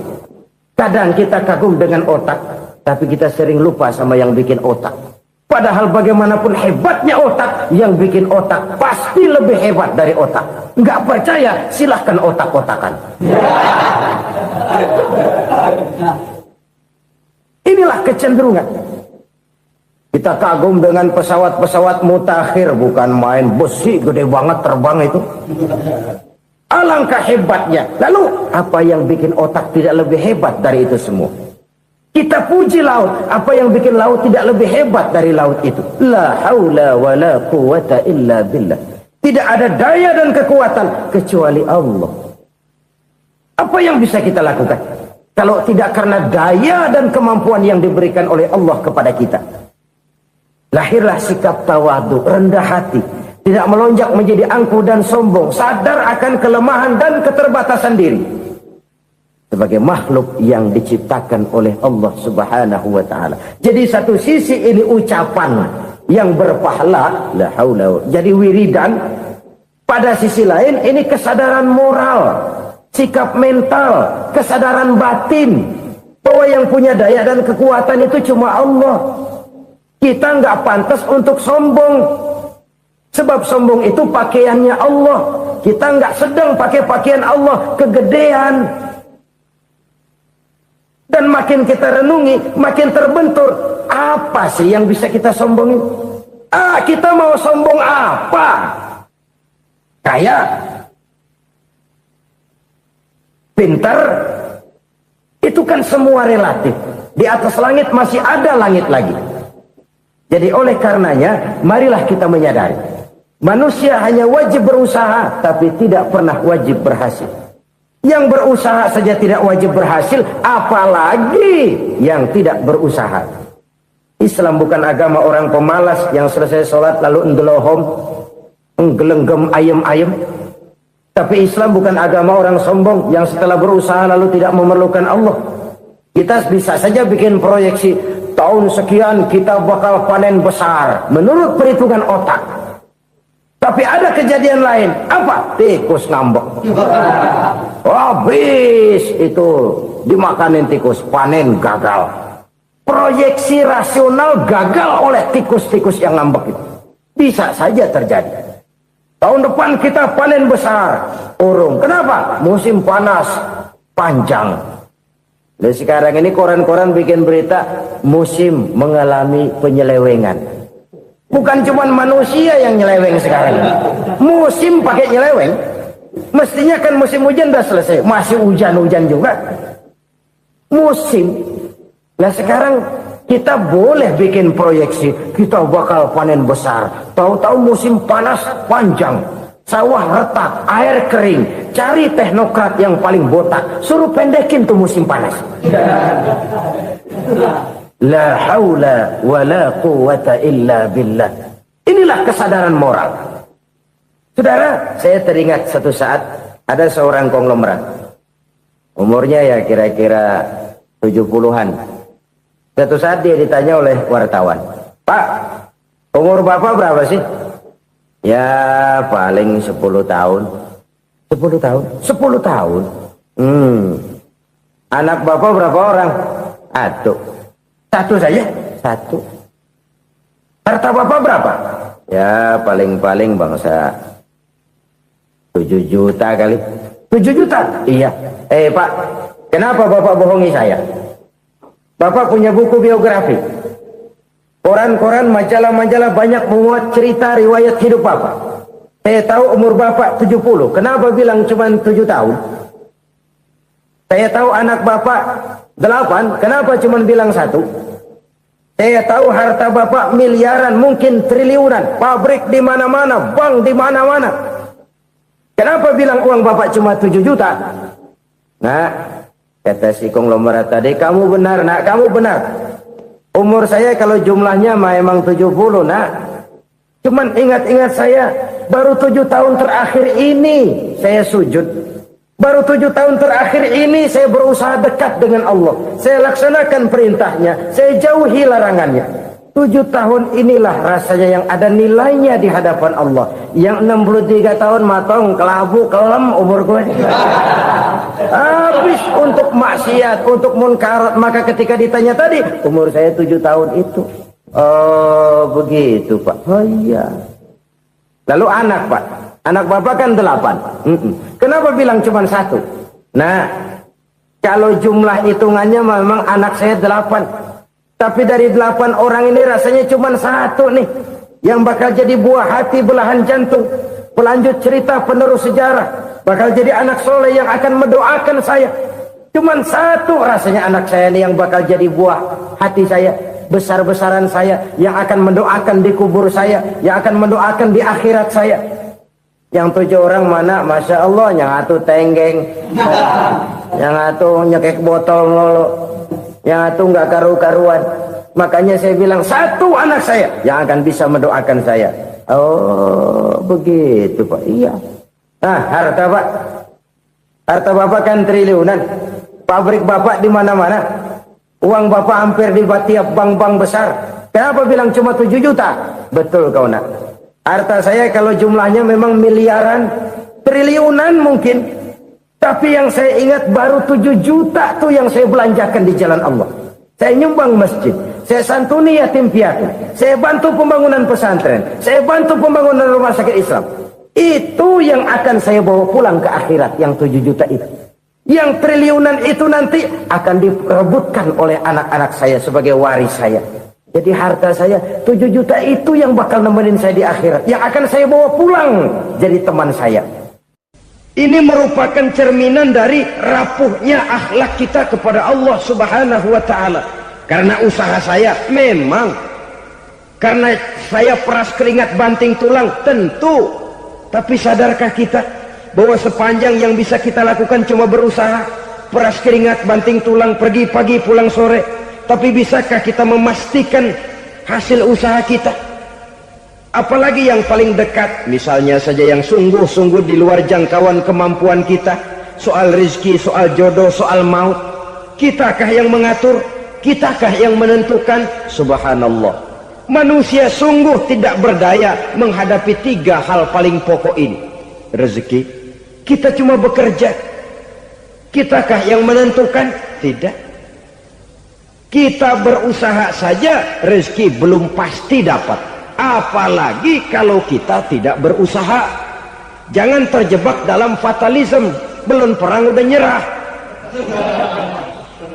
Kadang kita kagum dengan otak, tapi kita sering lupa sama yang bikin otak. Padahal bagaimanapun hebatnya otak, yang bikin otak pasti lebih hebat dari otak. Nggak percaya, silahkan otak-otakan. Inilah kecenderungan. Kita kagum dengan pesawat-pesawat mutakhir, bukan main, besi gede banget terbang itu. Alangkah hebatnya. Lalu apa yang bikin otak tidak lebih hebat dari itu semua? Kita puji laut, apa yang bikin laut tidak lebih hebat dari laut itu? La haula wala quwata illa billah. Tidak ada daya dan kekuatan kecuali Allah. Apa yang bisa kita lakukan kalau tidak karena daya dan kemampuan yang diberikan oleh Allah kepada kita? Lahirlah sikap tawadhu, rendah hati, tidak melonjak menjadi angkuh dan sombong, sadar akan kelemahan dan keterbatasan diri. Sebagai makhluk yang diciptakan oleh Allah Subhanahu wa ta'ala. Jadi satu sisi ini ucapan yang berpahala, la haula, jadi wiridan. Pada sisi lain ini kesadaran moral, sikap mental, kesadaran batin, bahwa yang punya daya dan kekuatan itu cuma Allah. Kita nggak pantas untuk sombong, sebab sombong itu pakaiannya Allah. Kita nggak sedang pakai pakaian Allah, kegedean. Dan makin kita renungi, makin terbentur. Apa sih yang bisa kita sombongin? Kita mau sombong apa? Kaya? Pintar? Itu kan semua relatif. Di atas langit masih ada langit lagi. Jadi oleh karenanya, marilah kita menyadari. Manusia hanya wajib berusaha, tapi tidak pernah wajib berhasil. Yang berusaha saja tidak wajib berhasil, apalagi yang tidak berusaha. Islam bukan agama orang pemalas yang selesai sholat lalu endelohom, enggelenggem ayem-ayem. Tapi Islam bukan agama orang sombong yang setelah berusaha lalu tidak memerlukan Allah. Kita bisa saja bikin proyeksi, tahun sekian kita bakal panen besar menurut perhitungan otak. Tapi ada kejadian lain. Apa? Tikus ngambek. Habis itu dimakanin tikus, panen gagal. Proyeksi rasional gagal oleh tikus-tikus yang ngambek itu. Bisa saja terjadi. Tahun depan kita panen besar, urung. Kenapa? Musim panas panjang. Dan sekarang ini koran-koran bikin berita musim mengalami penyelewengan. Bukan cuma manusia yang nyeleweng sekarang. Musim pakai nyeleweng. Mestinya kan musim hujan udah selesai, masih hujan-hujan juga. Musim. Nah sekarang kita boleh bikin proyeksi, kita bakal panen besar. Tahu-tahu musim panas panjang, sawah retak, air kering. Cari teknokrat yang paling botak, suruh pendekin tuh musim panas. La haula wala quwata illa billah. Inilah kesadaran moral. Saudara, saya teringat satu saat ada seorang konglomerat. Umurnya ya kira-kira 70-an. Satu saat dia ditanya oleh wartawan, "Pak, umur Bapak berapa sih?" "Ya paling 10 tahun." 10 tahun? 10 tahun? Anak Bapak berapa orang? Satu saja? Satu. Harta Bapak berapa? Ya paling-paling bangsa 7 juta kali. 7 juta? Iya. Pak, kenapa Bapak bohongi saya? Bapak punya buku biografi. Koran-koran, majalah-majalah banyak memuat cerita riwayat hidup Bapak. Saya tahu umur Bapak 70. Kenapa bilang cuma 7 tahun? Saya tahu anak Bapak 8. Kenapa cuma bilang 1? Saya tahu harta Bapak miliaran, mungkin triliunan. Pabrik di mana-mana, bank di mana-mana. Kenapa bilang uang Bapak cuma 7 juta? Nah, kata si konglomerat tadi, kamu benar nak, kamu benar. Umur saya kalau jumlahnya memang 70 nak. Cuman ingat-ingat saya, baru 7 tahun terakhir ini saya sujud. Baru 7 tahun terakhir ini saya berusaha dekat dengan Allah. Saya laksanakan perintahnya, saya jauhi larangannya. 7 tahun inilah rasanya yang ada nilainya di hadapan Allah. Yang 63 tahun matong, kelabu, kelem umur gue. Habis untuk maksiat, untuk munkarat. Maka ketika ditanya tadi, umur saya 7 tahun itu. Oh begitu Pak. Oh iya. Lalu anak Pak. Anak bapak kan 8. Kenapa bilang cuma 1? Nah, kalau jumlah hitungannya memang anak saya 8. Tapi dari 8 orang ini rasanya cuma 1 nih. Yang bakal jadi buah hati, belahan jantung. Pelanjut cerita, penerus sejarah. Bakal jadi anak soleh yang akan mendoakan saya. Cuma 1 rasanya anak saya ini yang bakal jadi buah hati saya. Besar-besaran saya. Yang akan mendoakan di kubur saya. Yang akan mendoakan di akhirat saya. Yang 7 orang mana, Masya Allah, yang 1 tenggeng, yang 1 nyekek botol mulu, yang 1 nggak karu-karuan. Makanya saya bilang 1 anak saya yang akan bisa mendoakan saya. Oh begitu Pak. Iya. Nah harta Pak, harta Bapak kan triliunan, pabrik Bapak di mana-mana, uang Bapak hampir di tiap bank-bank besar. Kenapa bilang cuma 7 juta? Betul kau nak. Harta saya kalau jumlahnya memang miliaran, triliunan mungkin. Tapi yang saya ingat baru 7 juta tuh yang saya belanjakan di jalan Allah. Saya nyumbang masjid, saya santuni yatim piatu, saya bantu pembangunan pesantren, saya bantu pembangunan rumah sakit Islam. Itu yang akan saya bawa pulang ke akhirat, yang 7 juta itu. Yang triliunan itu nanti akan diperebutkan oleh anak-anak saya sebagai waris saya. Jadi harta saya 7 juta itu yang bakal nemenin saya di akhirat. Yang akan saya bawa pulang jadi teman saya. Ini merupakan cerminan dari rapuhnya akhlak kita kepada Allah Subhanahu wa ta'ala. Karena usaha saya memang, karena saya peras keringat banting tulang, tentu. Tapi sadarkah kita bahwa sepanjang yang bisa kita lakukan cuma berusaha, peras keringat banting tulang, pergi pagi pulang sore. Tapi bisakah kita memastikan hasil usaha kita? Apalagi yang paling dekat, misalnya saja yang sungguh-sungguh di luar jangkauan kemampuan kita. Soal rezeki, soal jodoh, soal maut. Kitakah yang mengatur? Kitakah yang menentukan? Subhanallah. Manusia sungguh tidak berdaya menghadapi 3 hal paling pokok ini. Rezeki, kita cuma bekerja. Kitakah yang menentukan? Tidak. Kita berusaha saja rezeki belum pasti dapat, apalagi kalau kita tidak berusaha. Jangan terjebak dalam fatalisme, belum perang udah nyerah.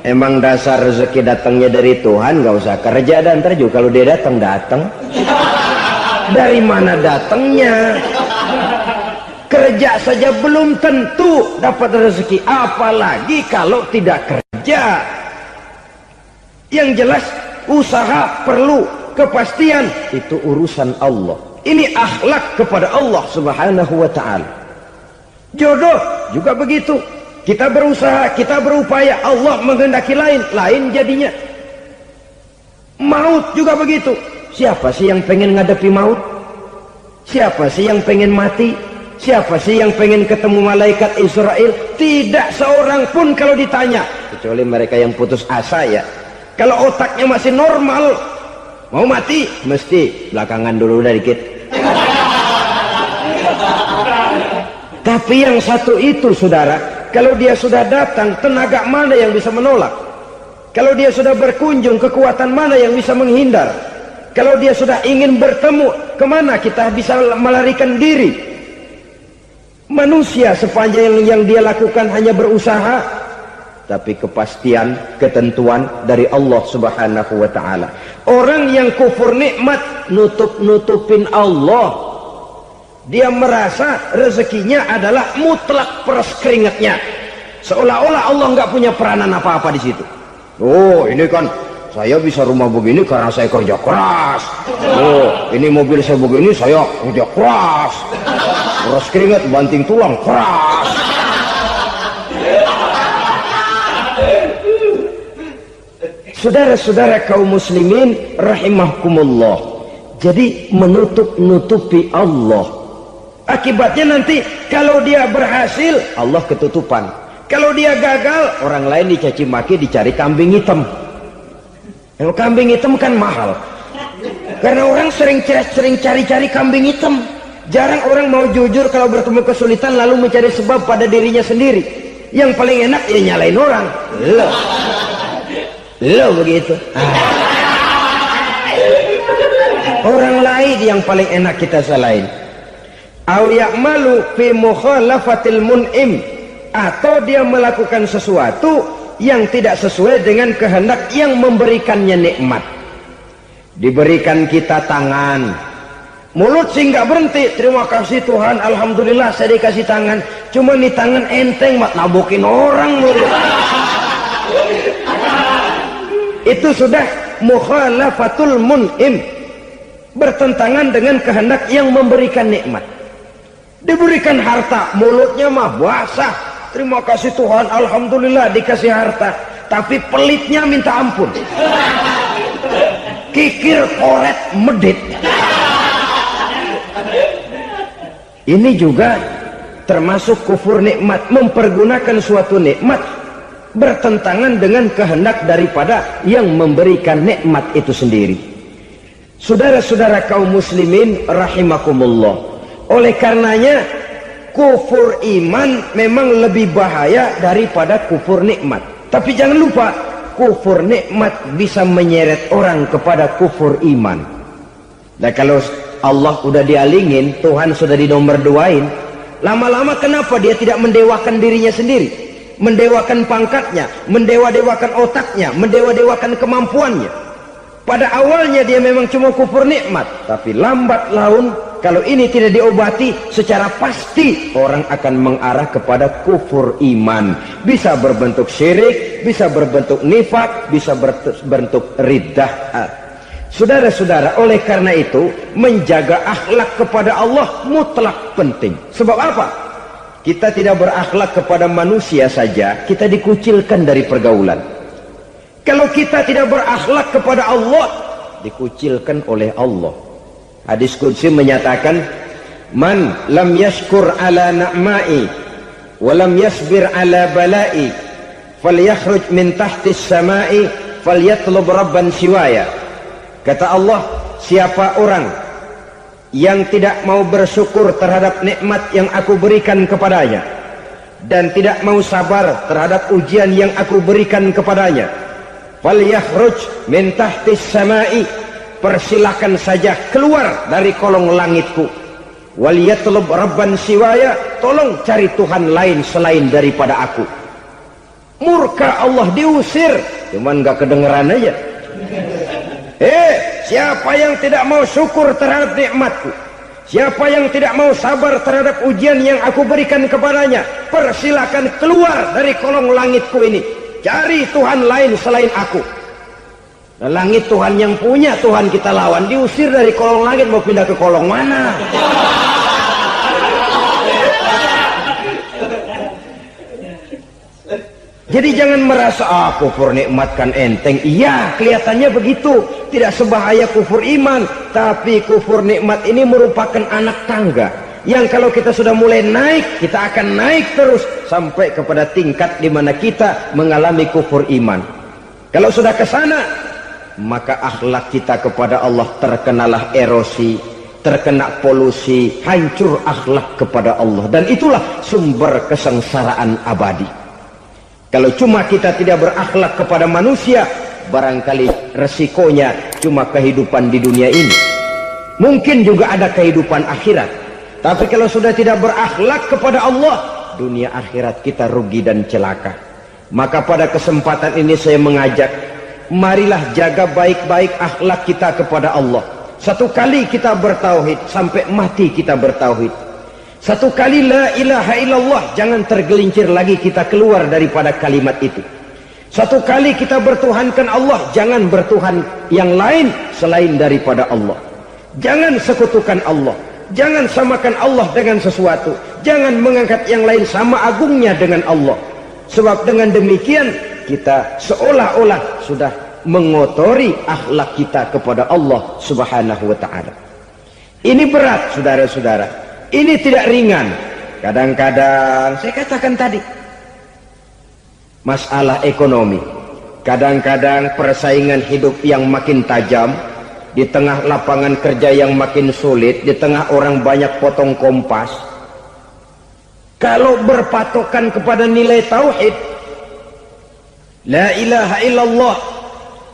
Emang dasar rezeki datangnya dari Tuhan, gak usah kerja dan ntar juga kalau dia datang. Dari mana datangnya? Kerja saja belum tentu dapat rezeki, apalagi kalau tidak kerja. Yang jelas usaha perlu kepastian, itu urusan Allah. Ini akhlak kepada Allah Subhanahu wa ta'ala. Jodoh juga begitu. Kita berusaha, kita berupaya, Allah menghendaki lain jadinya. Maut juga begitu. Siapa sih yang pengen ngadepi maut? Siapa sih yang pengen mati? Siapa sih yang pengen ketemu malaikat Israel? Tidak seorang pun kalau ditanya, kecuali mereka yang putus asa ya. Kalau otaknya masih normal, mau mati mesti belakangan dulu udah dikit. Tapi yang satu itu saudara, kalau dia sudah datang, tenaga mana yang bisa menolak? Kalau dia sudah berkunjung, kekuatan mana yang bisa menghindar? Kalau dia sudah ingin bertemu, kemana kita bisa melarikan diri? Manusia sepanjang yang dia lakukan hanya berusaha, tapi kepastian, ketentuan dari Allah Subhanahu wa ta'ala. Orang yang kufur nikmat, nutup-nutupin Allah. Dia merasa rezekinya adalah mutlak peras keringatnya. Seolah-olah Allah nggak punya peranan apa-apa di situ. Oh, ini kan saya bisa rumah begini karena saya kerja keras. Oh, ini mobil saya begini saya kerja keras. Peras keringat, banting tulang, keras. Saudara-saudara kaum muslimin rahimahkumullah. Jadi menutup-nutupi Allah Akibatnya nanti kalau dia berhasil, Allah ketutupan. Kalau dia gagal, orang lain dicaci maki, dicari kambing hitam. Yang kambing hitam kan mahal. Karena orang sering cari-cari kambing hitam. Jarang orang mau jujur kalau bertemu kesulitan lalu mencari sebab pada dirinya sendiri. Yang paling enak ya nyalain orang. Lo begitu. Orang lain yang paling enak kita salahin. Au ya'malu fi mukhalafatil mun'im, atau dia melakukan sesuatu yang tidak sesuai dengan kehendak yang memberikannya nikmat. Diberikan kita tangan, mulut sih nggak berhenti, terima kasih Tuhan, alhamdulillah saya dikasih tangan. Cuma nih tangan enteng mat nabokin orang mulut. Itu sudah mukhalafatul mun'im, bertentangan dengan kehendak yang memberikan nikmat. Diberikan harta, mulutnya mah basah, terima kasih Tuhan, alhamdulillah dikasih harta, tapi pelitnya minta ampun, kikir koret medit. Ini juga termasuk kufur nikmat, mempergunakan suatu nikmat bertentangan dengan kehendak daripada yang memberikan nikmat itu sendiri. Saudara-saudara kaum muslimin rahimakumullah, oleh karenanya kufur iman memang lebih bahaya daripada kufur nikmat. Tapi jangan lupa, kufur nikmat bisa menyeret orang kepada kufur iman. Nah kalau Allah udah dialingin, Tuhan sudah dinomor duain, lama-lama kenapa dia tidak mendewakan dirinya sendiri, mendewakan pangkatnya, mendewa-dewakan otaknya, mendewa-dewakan kemampuannya? Pada awalnya dia memang cuma kufur nikmat, tapi lambat laun kalau ini tidak diobati, secara pasti orang akan mengarah kepada kufur iman. Bisa berbentuk syirik, bisa berbentuk nifak, bisa berbentuk riddah. Saudara-saudara, oleh karena itu menjaga akhlak kepada Allah mutlak penting. Sebab apa? Kita tidak berakhlak kepada manusia saja, kita dikucilkan dari pergaulan. Kalau kita tidak berakhlak kepada Allah, dikucilkan oleh Allah. Hadis qudsi menyatakan, man lam yashkur ala na'ma'i wa lam yasbir ala bala'i falyakhruj min tahtis sama'i falyatlub rabban siwaya. Kata Allah, siapa orang yang tidak mau bersyukur terhadap nikmat yang aku berikan kepadanya dan tidak mau sabar terhadap ujian yang aku berikan kepadanya, falyakhruj min tahtis sama'i, persilakan saja keluar dari kolong langitku, waliyatlub rabban siwaya, tolong cari Tuhan lain selain daripada aku. Murka Allah, diusir, cuman gak kedengeran aja. Siapa yang tidak mau syukur terhadap nikmatku, siapa yang tidak mau sabar terhadap ujian yang aku berikan kepadanya, persilakan keluar dari kolong langitku ini, cari Tuhan lain selain aku. Langit Tuhan yang punya, Tuhan kita lawan, diusir dari kolong langit, mau pindah ke kolong mana? Jadi jangan merasa kufur nikmat kan enteng. Iya, kelihatannya begitu, tidak sebahaya kufur iman. Tapi kufur nikmat ini merupakan anak tangga yang kalau kita sudah mulai naik, kita akan naik terus sampai kepada tingkat di mana kita mengalami kufur iman. Kalau sudah ke sana, maka akhlak kita kepada Allah terkenalah erosi, terkena polusi, hancur akhlak kepada Allah, dan itulah sumber kesengsaraan abadi. Kalau cuma kita tidak berakhlak kepada manusia, barangkali resikonya cuma kehidupan di dunia ini. Mungkin juga ada kehidupan akhirat. Tapi kalau sudah tidak berakhlak kepada Allah, dunia akhirat kita rugi dan celaka. Maka pada kesempatan ini saya mengajak, marilah jaga baik-baik akhlak kita kepada Allah. Satu kali kita bertauhid, sampai mati kita bertauhid. Satu kali la ilaha illallah, jangan tergelincir lagi kita keluar daripada kalimat itu. Satu kali kita bertuhankan Allah, jangan bertuhan yang lain selain daripada Allah. Jangan sekutukan Allah, jangan samakan Allah dengan sesuatu, jangan mengangkat yang lain sama agungnya dengan Allah. Sebab dengan demikian kita seolah-olah sudah mengotori akhlak kita kepada Allah subhanahu wa ta'ala. Ini berat, saudara-saudara. Ini tidak ringan. Kadang-kadang saya katakan tadi, masalah ekonomi, kadang-kadang persaingan hidup yang makin tajam, di tengah lapangan kerja yang makin sulit, di tengah orang banyak potong kompas. Kalau berpatokan kepada nilai tauhid, la ilaha illallah,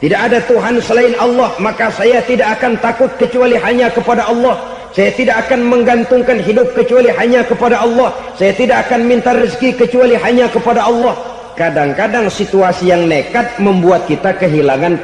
tidak ada Tuhan selain Allah, maka saya tidak akan takut kecuali hanya kepada Allah. Saya tidak akan menggantungkan hidup kecuali hanya kepada Allah. Saya tidak akan minta rezeki kecuali hanya kepada Allah. Kadang-kadang situasi yang nekat membuat kita kehilangan